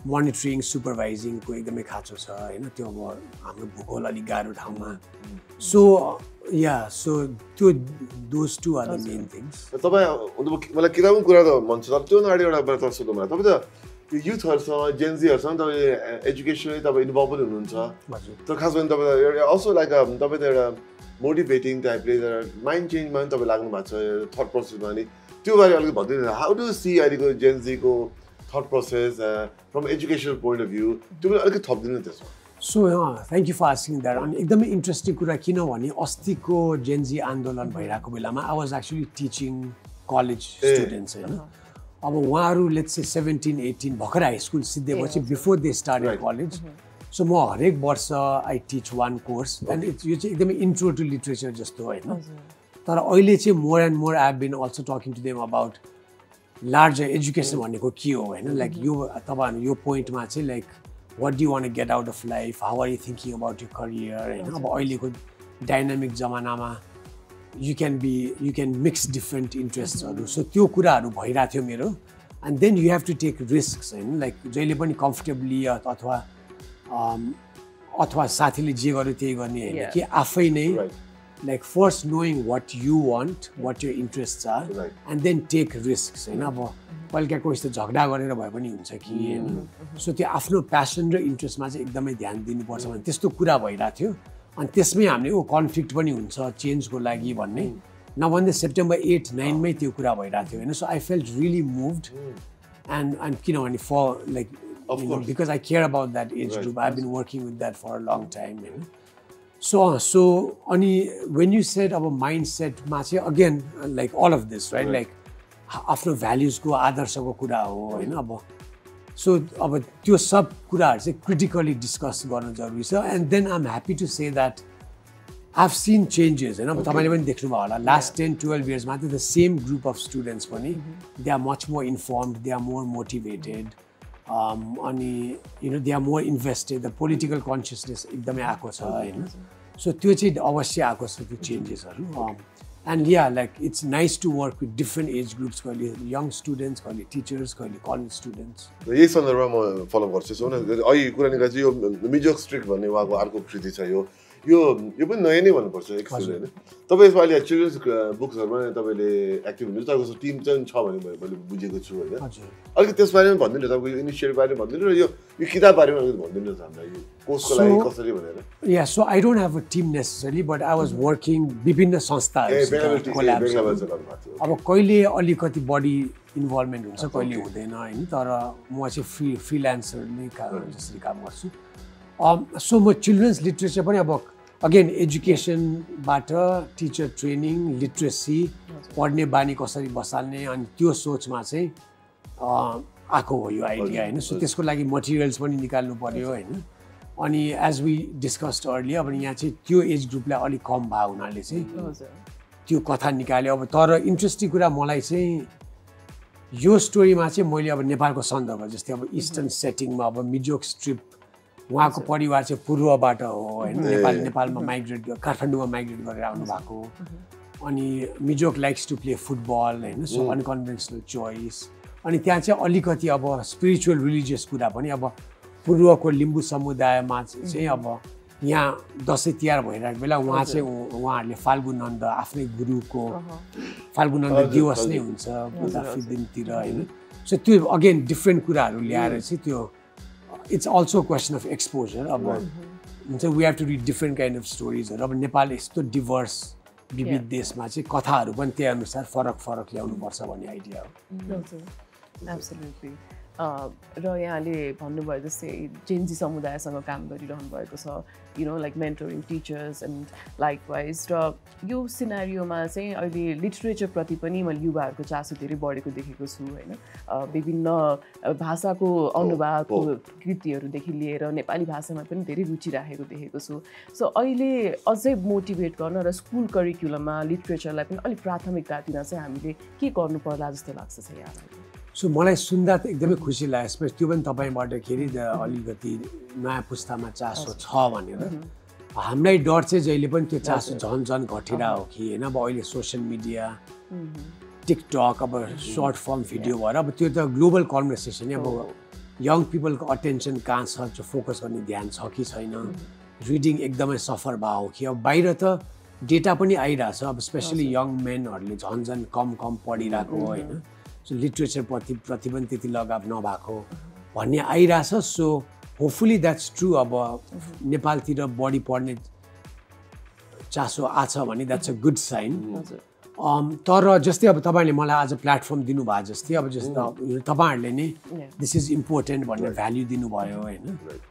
मोनिटरिङ सुपरभाइजिङ को एकदमै खाँचो छ हैन त्यो अब हाम्रो भूगोल अलि गाह्रो ठाउँमा सो त्यो those two are the main things तपाईँ मलाई किताबको कुरा त मन छ तर त्यो अगाडि एउटा कुरा त सोधौँ तपाईँ त त्यो युथहरुसँग जेनजीहरुसँग तपाईँ एजुकेसनली तपाईँ इन्भल्भ पनि हुनुहुन्छ तर खास गरी तपाईँ अल्सो लाइक तपाईँ त एउटा मोटिभेटिङ टाइपले माइन्ड चेन्जमा पनि तपाईँ लाग्नु भएको छ थट प्रोसेसमा नि त्यो बारे अलिकति भन्दिनु हाउ डु सी अहिलेको जेनजीको thought process from educational point of view त्यो पनि अलिकति थप्दिनु त्यसमा so thank you for asking that अनि एकदमै इन्ट्रेस्टिङ कुरा किनभने अस्तिको जेनजी आन्दोलन भइरहेको बेलामा I was actually teaching college students हैन अब उहाँहरु लेट्स से 17-18 भर्खर हाई स्कुल सिद्धेपछि before they started college so म हरेक वर्ष I teach one course and यो चाहिँ एकदमै इन्ट्रो टु लिटरेचर जस्तो हैन तर अहिले चाहिँ more and more I have been also talking to them about larger education भनेको के हो होइन लाइक यो तपाईँहरू यो पोइन्टमा चाहिँ like what do want to get out of life how are you thinking about your career होइन अब अहिलेको डाइनामिक जमानामा यु क्यान मिक्स डिफ्रेन्ट इन्ट्रेस्टहरू सो त्यो कुराहरू भइरहेको थियो मेरो and then you have to take risk होइन लाइक जहिले पनि कम्फर्टेबली अथवा साथीले जे गर्यो त्यही गर्ने होइन कि आफै नै like first knowing what you want what your interest छ एन्ड देन टेक रिस्क होइन अब कहिले काहीँ यस्तो झगडा गरेर भए पनि हुन्छ कि होइन सो त्यो आफ्नो प्यासन र इन्ट्रेस्टमा चाहिँ एकदमै ध्यान दिनुपर्छ भने त्यस्तो कुरा भइरहेको थियो अनि त्यसमै हामीले कन्फ्लिक्ट पनि हुन्छ चेन्जको लागि भन्ने नभन्दै सेप्टेम्बर 8-9 मै त्यो कुरा भइरहेको थियो होइन so I felt really moved and किनभने for like because I care about that age group I been working with that for a long time होइन सो अनि वेन यु सेट अब माइन्ड सेटमा चाहिँ again like all of this right like आफ्नो भ्याल्युजको आदर्शको कुरा हो होइन अब सो अब त्यो सब कुराहरू चाहिँ क्रिटिकली डिस्कस गर्न जरुरी छ and then I am happy to say that I have seen changes होइन अब तपाईँले पनि देख्नुभयो होला लास्ट 10-12 इयर्समा चाहिँ the same group of students पनि they are much more informed they are more motivated अनि you know they are more invested the political consciousness एकदमै आएको छ होइन सो त्यो चाहिँ अवश्य आएको छ त्यो चेन्जेसहरू and yeah like it's nice to work with different age groups कहिले यङ स्टुडेन्ट्स कहिले टिचर्स कहिले कलेज स्टुडेन्ट्स यही सन्दर्भमा म फलो गर्छु सो अहिले कुरा निकाल्छु यो मिजोक स्ट्रिक्ट भन्ने उहाँको अर्को कृति छ यो पनि नयाँ नै भन्नुपर्छ एक्चुअली होइन तपाईँ यसमा अहिले चिल्ड्रेन्स बुक्सहरूमा तपाईँले एक्टिभ हुनुहुन्छ तपाईँको टिम चाहिँ छ भने मैले बुझेको छु होइन अलिकति त्यस बारेमा भनिदिनु तपाईँको यो इनिसिएटिभ बारेमा भनिदिनु र यो किताब बारेमा अलिकति भनिदिनु न हामीलाई यो कोर्सको लागि कसरी भनेर yeah so I don't have a team necessary but I was working विभिन्न संस्थाहरू अब कहिले अलिकति बढी इन्भल्भमेन्ट हुन्छ कहिले हुँदैन होइन तर म चाहिँ फ्रिल्यान्सर नै जसरी काम गर्छु सो म चिल्ड्रेन्स लिट्रेचर पनि अब अगेन एजुकेसनबाट टिचर ट्रेनिङ लिट्रेसी पढ्ने बानी कसरी बसाल्ने अनि त्यो सोचमा चाहिँ आएको हो यो आइडिया होइन सो त्यसको लागि मटेरियल्स पनि निकाल्नु पर्यो होइन अनि एज वी डिस्कस्ड अर्ली अब यहाँ चाहिँ त्यो एज ग्रुपलाई अलिक कम भयो हुनाले चाहिँ त्यो कथा निकाल्यो अब तर इन्ट्रेस्टिङ कुरा मलाई चाहिँ यो स्टोरीमा चाहिँ मैले अब नेपालको सन्दर्भ जस्तै अब इस्टर्न सेटिङमा अब मिजोक स्ट्रिप उहाँको परिवार चाहिँ पूर्वबाट हो होइन नेपालमा माइग्रेट काठमाडौँमा माइग्रेट गरेर आउनु भएको अनि मिजोक लाइक्स टु प्ले फुटबल होइन सो अनकन्भेन्सनल चोइस अनि त्यहाँ चाहिँ अलिकति अब स्पिरिचुअल रिलिजियस कुरा पनि अब पूर्वको लिम्बू समुदायमा चाहिँ अब यहाँ दसैँ तिहार भइरहेको बेला उहाँ चाहिँ उहाँहरूले फाल्गु नन्द आफ्नै गुरुको फाल्गु नन्द दिवस नै हुन्छ बुद्ध दिनतिर होइन सो त्यो अगेन डिफ्रेन्ट कुराहरू ल्याएर चाहिँ त्यो it's also question of exposure अब हुन्छ we have to read different kind of स्टोरिजहरू अब नेपाल यस्तो डिभर्स विविध देशमा चाहिँ कथाहरू पनि त्यही अनुसार फरक ल्याउनुपर्छ भन्ने आइडिया हो एब्सोल्युटली र यहाँले भन्नुभयो जस्तै जेन्जी समुदायसँग काम गरिरहनु भएको छ you know like mentoring teachers and likewise र यो सिनारियोमा चाहिँ अहिले लिटरेचरप्रति पनि मैले युवाहरूको चासो धेरै बढेको देखेको छु होइन विभिन्न भाषाको अनुवादको कृतिहरूदेखि लिएर नेपाली भाषामा पनि धेरै रुचि राखेको देखेको छु सो अहिले अझै मोटिभेट गर्न र स्कुल करिकुलममा लिटरेचरलाई पनि अलिक प्राथमिकता दिन चाहिँ हामीले के गर्नु पर्ला जस्तो लाग्छ चाहिँ यहाँलाई सो मलाई सुन्दा त एकदमै खुसी लाग्यो स्पेस त्यो पनि तपाईँबाटखेरि अलिकति नयाँ पुस्तामा चासो छ भनेर हामीलाई डर चाहिँ जहिले पनि त्यो चासो झन् घटेर हो कि होइन अब अहिले सोसियल मिडिया टिकटक अब सर्ट फर्म भिडियो भएर अब त्यो त ग्लोबल कन्भर्सेसन अब यङ पिपलको अटेन्सन कहाँ छ जो फोकस गर्ने ध्यान छ कि छैन रिडिङ एकदमै सफर भयो कि अब बाहिर त डेटा पनि आइरहेछ अब स्पेसली यङ मेनहरूले झन् कम पढिरहेको होइन सो लिटरेचरप्रति पनि त्यति लगाव नभएको भन्ने आइरहेछ सो होपफुली द्याट्स ट्रु अब नेपालतिर बढी पढ्ने चासो आछ भने द्याट्स अ गुड साइन तर जस्तै अब तपाईँले मलाई आज प्लेटफर्म दिनुभयो जस्तै अब जस्तै तपाईँहरूले नै दिस इज इम्पोर्टेन्ट भन्ने भ्याल्यु दिनुभयो होइन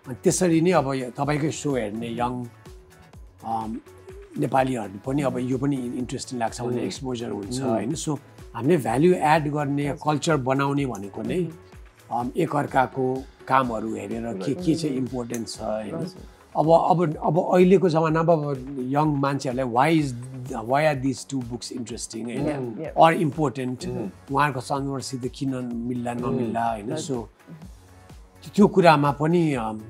अनि त्यसरी नै अब तपाईँकै सो हेर्ने यङ नेपालीहरू पनि अब यो पनि इन्ट्रेस्टिङ लाग्छ भने एक्सपोजर हुन्छ होइन सो हामीले भ्याल्यु एड गर्ने कल्चर बनाउने भनेको नै एकअर्काको कामहरू हेरेर के चाहिँ इम्पोर्टेन्ट छ होइन अब अहिलेको जमानामा अब यङ मान्छेहरूलाई why is are these two books interesting होइन or important उहाँहरूको सन्दर्भसित किन मिल्ला नमिल्ला होइन सो त्यो कुरामा पनि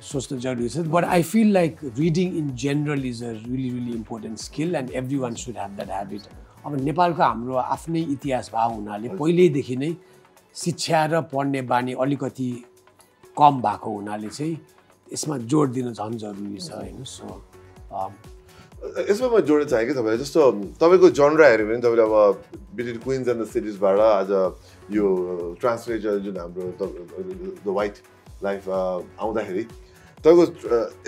सोच्नु जरुरी छ but I feel like reading in general is a really important skill and everyone should have that habit अब नेपालको हाम्रो आफ्नै इतिहास भएको हुनाले पहिल्यैदेखि नै शिक्षा र पढ्ने बानी अलिकति कम भएको हुनाले चाहिँ यसमा जोड दिन झन् जरुरी छ होइन सो यसमा म जोड्न चाहेँ कि तपाईँलाई जस्तो तपाईँको जनरा हेऱ्यो भने तपाईँले अब बिट्विन क्विन्स एन्ड द सिटिजबाट आज यो ट्रान्सलेटर जुन हाम्रो द वाइट लाइफ आउँदाखेरि तपाईँको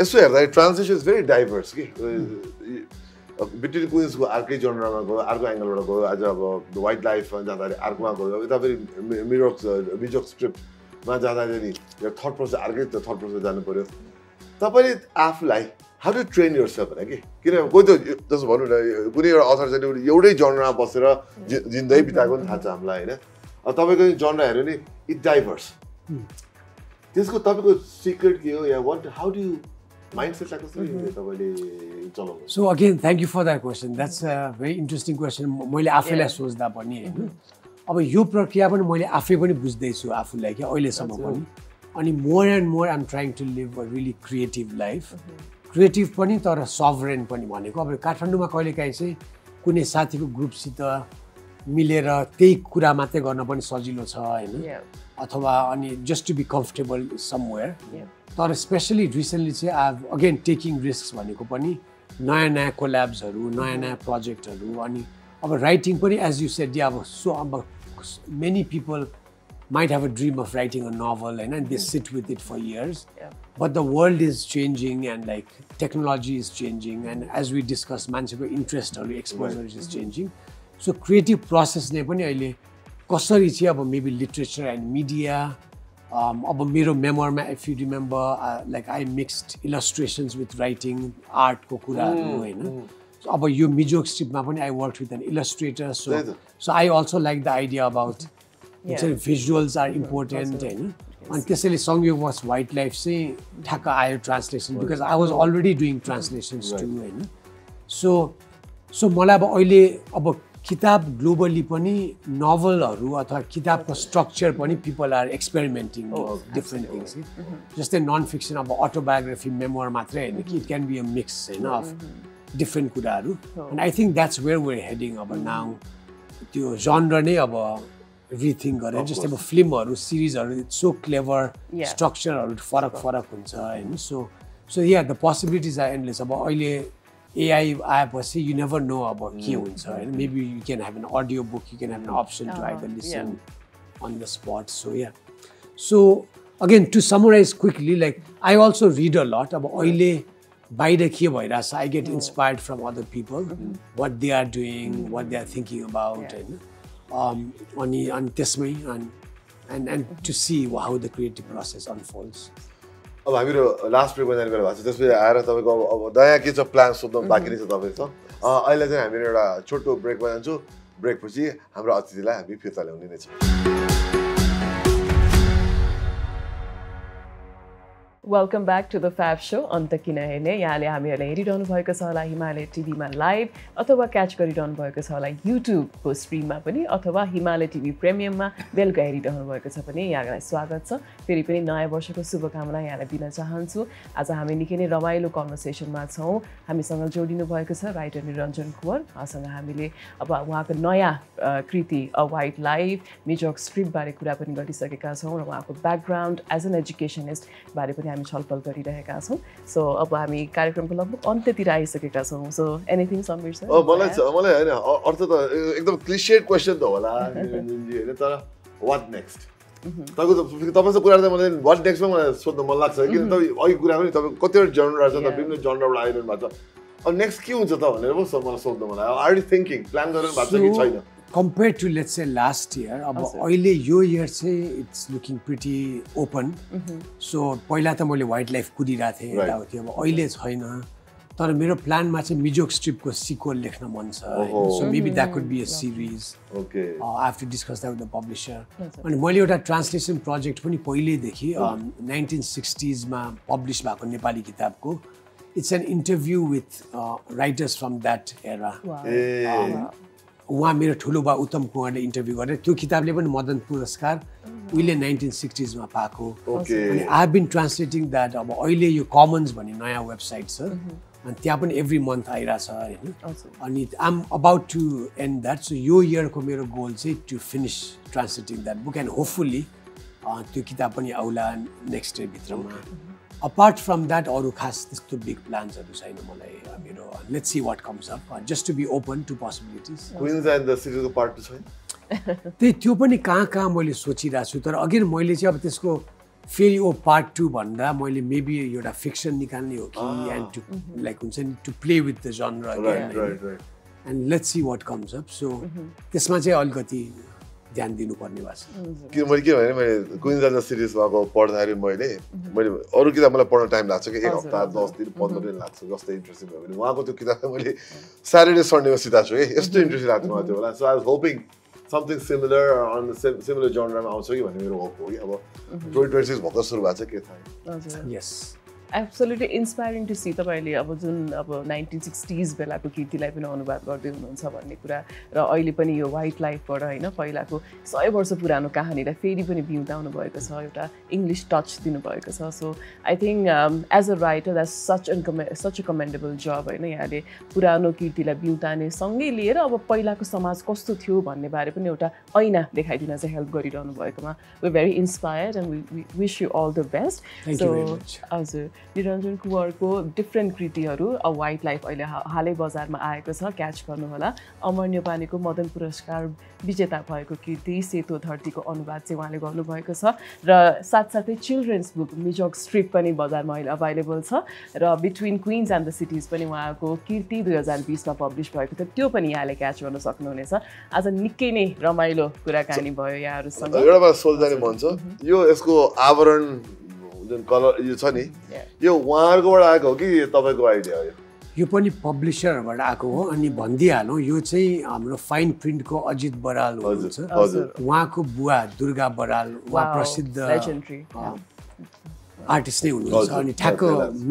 यसो हेर्दाखेरि ट्रान्सलेसन इज भेरी डाइभर्स कि बिट्विन क्विन्सको अर्कै जनरामा गयो अर्को एङ्गलबाट गयो आज अब द वाइट लाइफमा जाँदाखेरि अर्कोमा गयो यता फेरि मिजोक स्क्रिप्टमा जाँदाखेरि थर्ड प्रोसेस अर्कै थर्ड प्रोसेस जानु पऱ्यो तपाईँले आफूलाई how to train yourself होइन कि किन कोही त जस्तो भनौँ न कुनै एउटा अथर चाहिँ एउटै जनरमा बसेर जिन्दै बिताएको पनि थाहा छ हामीलाई होइन तपाईँको जनरा हेऱ्यो नि इट डाइभर्स त्यसको तपाईँको सिक्रेट के हो या वाट हाउ डु माइन्डसेटलाई कसरी तपाईँले चलाउनु so again thank you for that question that's a very interesting question मैले आफैलाई सोच्दा पनि होइन अब यो प्रक्रिया पनि मैले आफै पनि बुझ्दैछु आफूलाई कि अहिलेसम्म पनि अनि more and more I am trying to live a really creative life creative पनि तर सभरेन पनि भनेको अब काठमाडौँमा कहिलेकाहीँ चाहिँ कुनै साथीको ग्रुपसित मिलेर त्यही कुरा मात्रै गर्न पनि सजिलो छ होइन अथवा अनि just to be comfortable somewhere तर स्पेसली रिसेन्टली चाहिँ आई अगेन टेकिङ रिस्क भनेको पनि नयाँ कोल्याब्सहरू नयाँ प्रोजेक्टहरू अनि अब राइटिङ पनि एज यु सेड अब सो अब many people might have a dream of writing a novel and they sit with it for years. But the world is changing and like technology is changing and as we discussed, मान्छेको interest or exposure is changing. So creative process ने पनि अहिले कसरी चाहिँ अब maybe literature and media अब मेरो memoirमा if you remember like I mixed illustrations with writing art को कुराहरू हैन. So अब यो मिजोक स्ट्रिपमा पनि I worked with an illustrator so I also like the idea about visuals are important and त्यसैले संयोगवश वाइट लाइफ चाहिँ ठ्याक्क आयो translation because I was already doing translations to होइन सो मलाई अब अहिले अब किताब ग्लोबली पनि नोभलहरू अथवा किताबको स्ट्रक्चर पनि people are experimenting different things जस्तै नन फिक्सन अब अटोबायोग्राफी मेमोर मात्रै होइन कि it can be a mix होइन अफ डिफ्रेन्ट कुराहरू and I think that's where where heading अब नाउ त्यो जनर नै अब रिथिङ गरेर जस्तै अब फिल्महरू सिरिजहरू इट्स सो क्लेभर स्ट्रक्चरहरू फरक हुन्छ होइन so yeah the possibilities are endless अब अहिले एआई आएपछि यु नेभर नो अब के हुन्छ होइन maybe you can have an audio book you can have an option to either listen on the spot so again to summarize quickly like I also read a lot अब अहिले बाहिर के भइरहेछ I get inspired from other people what they are doing what they are thinking about होइन अनि त्यसमै and to see how the creative process unfolds. अब हामीहरू लास्ट ब्रेकमा जाने बेला भएको छ त्यसपछि आएर तपाईँको अब नयाँ के छ प्लान सोध्नु बाँकी नै छ तपाईँसँग अहिले चाहिँ हामीहरू एउटा छोटो ब्रेकमा जान्छौँ ब्रेकपछि हाम्रो अतिथिलाई हामी फिर्ता ल्याउने नै छौँ welcome back to the fab show अन्त किन हेर्ने यहाँले हामीहरूलाई हेरिरहनु भएको छ होला हिमालय टिभीमा लाइभ अथवा क्याच गरिरहनु भएको छ होला युट्युबको स्ट्रिममा पनि अथवा हिमालय टिभी प्रिमियममा बेलुका हेरिरहनु भएको छ भने यहाँलाई स्वागत छ फेरि पनि नयाँ वर्षको शुभकामना यहाँलाई दिन चाहन्छु आज हामी निकै नै रमाइलो कन्भर्सेसनमा छौँ हामीसँग जोडिनु भएको छ राइटर निरञ्जन कुँवर उहाँसँग हामीले अब उहाँको नयाँ कृति अ वाइट लाइफ मिजोक स्क्रिप्टबारे कुरा पनि गरिसकेका छौँ र उहाँको ब्याकग्राउन्ड एज एन एजुकेसनिस्ट बारे पनि हामी छलफल गरिरहेका छौँ सो अब हामी कार्यक्रमको लगभग अन्त्यतिर आइसकेका छौँ सो एनिथिङ समीर सर मलाई होइन अर्थ त एकदम क्लिसेड क्वेसन त होला होइन तर वाट नेक्स्ट तपाईँसँग कुरा गर्दा मलाई वाट नेक्स्टमा मलाई सोध्न मन लाग्छ किन तपाईँ अघि कुरा पनि तपाईँ कतिवटा जनर छ विभिन्न जनरबाट आइरहनु भएको छ अब नेक्स्ट के हुन्छ त भनेर पो मलाई सोध्नु मलाई आर यु थिङ्किङ प्लान गरेर भएको छ कि छैन compared to let's say last year अब अहिले यो इयर चाहिँ it's looking pretty open so पहिला त मैले वाइल्ड लाइफ कुदिरहेको थिएँ यताउति अब अहिले छैन तर मेरो प्लानमा चाहिँ मिजोक स्ट्रिपको सिक्वल लेख्न मन छ so maybe that could be a series I have to discuss that with the publisher अनि मैले एउटा ट्रान्सलेसन प्रोजेक्ट पनि पहिल्यैदेखि 1960s मा पब्लिस भएको नेपाली किताबको It's an interview with writers from that era. उहाँ मेरो ठुलो बा उत्तम कुमारले इन्टरभ्यू गरेर त्यो किताबले पनि मदन पुरस्कार उहिले 1960s मा पाएको अनि I have been translating that अब अहिले यो कमन्स भन्ने नयाँ वेबसाइट छ अनि त्यहाँ पनि एभ्री मन्थ आइरहेछ हैन अनि I am about to end that so यो इयरको मेरो गोल चाहिँ to finish translating that book and hopefully त्यो किताब पनि आउला नेक्स्ट इयर भित्रमा apart from that अरु खास त्यस्तो बिग प्लान्सहरु छैन मलाई मेरो let's see what comes up just to be open to possibilities queens and the सिटीजको पार्ट छैन त्यो पनि कहाँ मैले सोचिरहेको छु तर अगेन मैले चाहिँ अब त्यसको फेरि ओ पार्ट 2 भन्दा मैले मेबी एउटा फिक्सन निकाल्ने हो कि एन्ड टु लाइक हुन्छ नि to play with the genre right and let's see what comes up so त्यसमा चाहिँ अलिकति ध्यान दिनुपर्ने भएको छ कि मैले के भने मैले क्वीन्स एन्ड द सिरिज भएको पढ्दाखेरि मैले अरू किताब मलाई पढ्न टाइम लाग्छ कि एक हप्ता 10 दिन 15 दिन लाग्छ जस्तै इन्ट्रेस्टिङ भयो भने उहाँको त्यो किताब मैले स्याटरडे सन्डेमा सिधा छु है यस्तो इन्ट्रेस्टिङ लाग्छ मलाई त्यो बेला so I was hoping something similar on similar जनरमा आउँछ कि भन्ने मेरो होप हो कि अब 2026 भर्खर सुरु भएको छ के थाहा यस एब्सोल्युटली इन्सपायरिङ टु सी तपाईँले अब जुन अब 1960s बेलाको कीर्तिलाई पनि अनुवाद गर्दै हुनुहुन्छ भन्ने कुरा र अहिले पनि यो वाइल्ड लाइफबाट होइन पहिलाको 100 वर्ष पुरानो कहानीलाई फेरि पनि बिउताउनु भएको छ एउटा इङ्ग्लिस टच दिनुभएको छ so I think as a writer that's such a commendable job होइन यहाँले पुरानो कीर्तिलाई बिउताने सँगै लिएर अब पहिलाको समाज कस्तो थियो भन्ने बारे पनि एउटा ऐना देखाइदिन चाहिँ हेल्प गरिरहनु भएकोमा we very inspired and we wish you all the best so हजुर निरञ्जन कुँवरको डिफ्रेन्ट कृतिहरू अ वाइल्ड लाइफ अहिले हालै बजारमा आएको छ क्याच गर्नुहोला अमर नेपालीको मदन पुरस्कार विजेता भएको कृति सेतो धरतीको अनुवाद चाहिँ उहाँले गर्नुभएको छ र साथसाथै चिल्ड्रेन्स बुक मिजोक स्ट्रिप पनि बजारमा अहिले अभाइलेबल छ र between Queens and the cities पनि उहाँको कृति 2020मा पब्लिस भएको थियो त्यो पनि यहाँले क्याच गर्न सक्नुहुनेछ आज निकै नै रमाइलो कुराकानी भयो यहाँहरूसँग एउटा सोध्दै मन छ यो यसको आवरण जुन कलर यो छ नि यो उहाँहरुकोबाट आएको हो कि तपाईको आइडिया हो यो पनि पब्लिशरबाट आएको हो अनि भन्दिहालौँ यो चाहिँ हाम्रो फाइन प्रिन्टको अजित बराल हुनुहुन्छ उहाँको बुवा दुर्गा बराल उहाँ प्रसिद्ध आर्टिस्ट नै हुनुहुन्छ अनि ठ्याक्क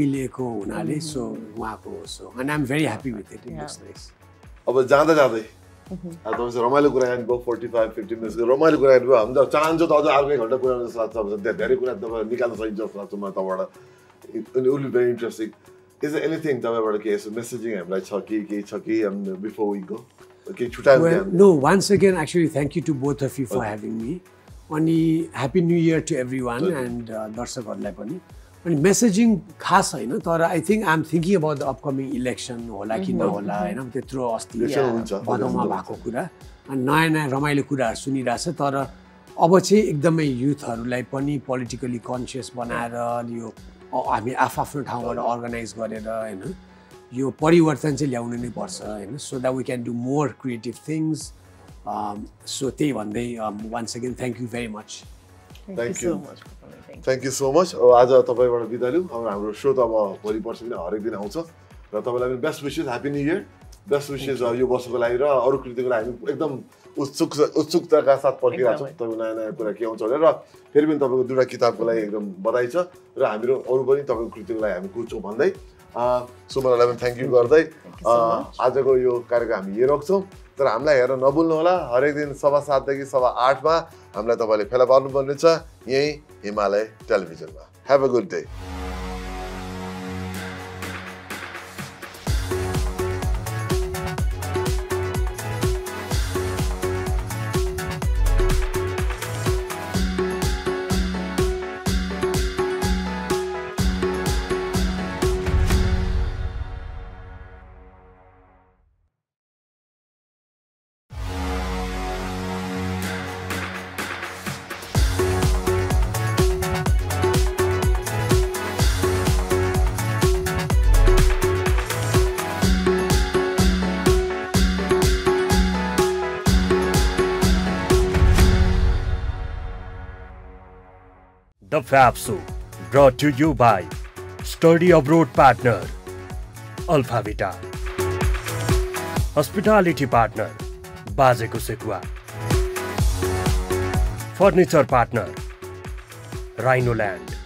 मिलेको हुनाले सो उहाँको सो अनि I am very happy with it अब जाँदा जाँदै तपाईसँग रमाइलो कुराकानी भयो 45-50 मिनट्सको रमाइलो कुराकानी भयो हामी त चाहन्छु त अझ अर्को 1 घण्टा कुरा गर्न सक्छ धेरै कुरा तपाईँ निकाल्न सकिन्छ जस्तो लाग्छ मलाई तपाईँबाट it will be very interesting is anything तपाईँबाट के यसो मेसेजिङ हामीलाई छ कि केही छ कि बिफोर वी गो केही छुट्यायो no once again actually thank you to both of you for having me अनि happy new year to everyone and दर्शकहरूलाई पनि अनि मेसेजिङ खास होइन तर I think I am thinking about the upcoming election होला कि नहोला होइन त्यत्रो अस्ति भदौमा भएको कुरा अनि नयाँ नयाँ रमाइलो कुराहरू सुनिरहेछ तर अब चाहिँ एकदमै युथहरूलाई पनि पोलिटिकली कन्सियस बनाएर यो हामी आफ्नो ठाउँबाट अर्गनाइज गरेर होइन यो परिवर्तन चाहिँ ल्याउनु नै पर्छ होइन so that we can do more creative things so त्यही भन्दै once again thank you very much thank you so much आज तपाईँबाट बिदा लिउँ अब हाम्रो सो त अब भोलि पर्सि पनि हरेक दिन आउँछ र तपाईँलाई पनि best wishes happy new year best wishes यो वर्षको लागि र अरू कृतिको लागि हामी एकदम उत्सुकताका साथ पर्खिरहेको छौँ तपाईँको नयाँ नयाँ कुरा के आउँछ भनेर र फेरि पनि तपाईँको 2टा किताबको लागि एकदम बधाई छ र हामीहरू अरू पनि तपाईँको कृतिको लागि हामी कुर्छौँ भन्दै सुमनालाई पनि थ्याङ्क यू गर्दै आजको यो कार्यक्रम हामी यही रोक्छौँ तर हामीलाई हेरेर नभुल्नु होला हरेक दिन 7:15 देखि 8:15 मा हामीलाई तपाईँले फेला पार्नुपर्ने छ यही हिमालय टेलिभिजनमा have a good day The FAB Show, brought to you by Study Abroad Partner, Alphavita. Hospitality Partner, Bazeko Sekua. Furniture Partner, Rhinoland.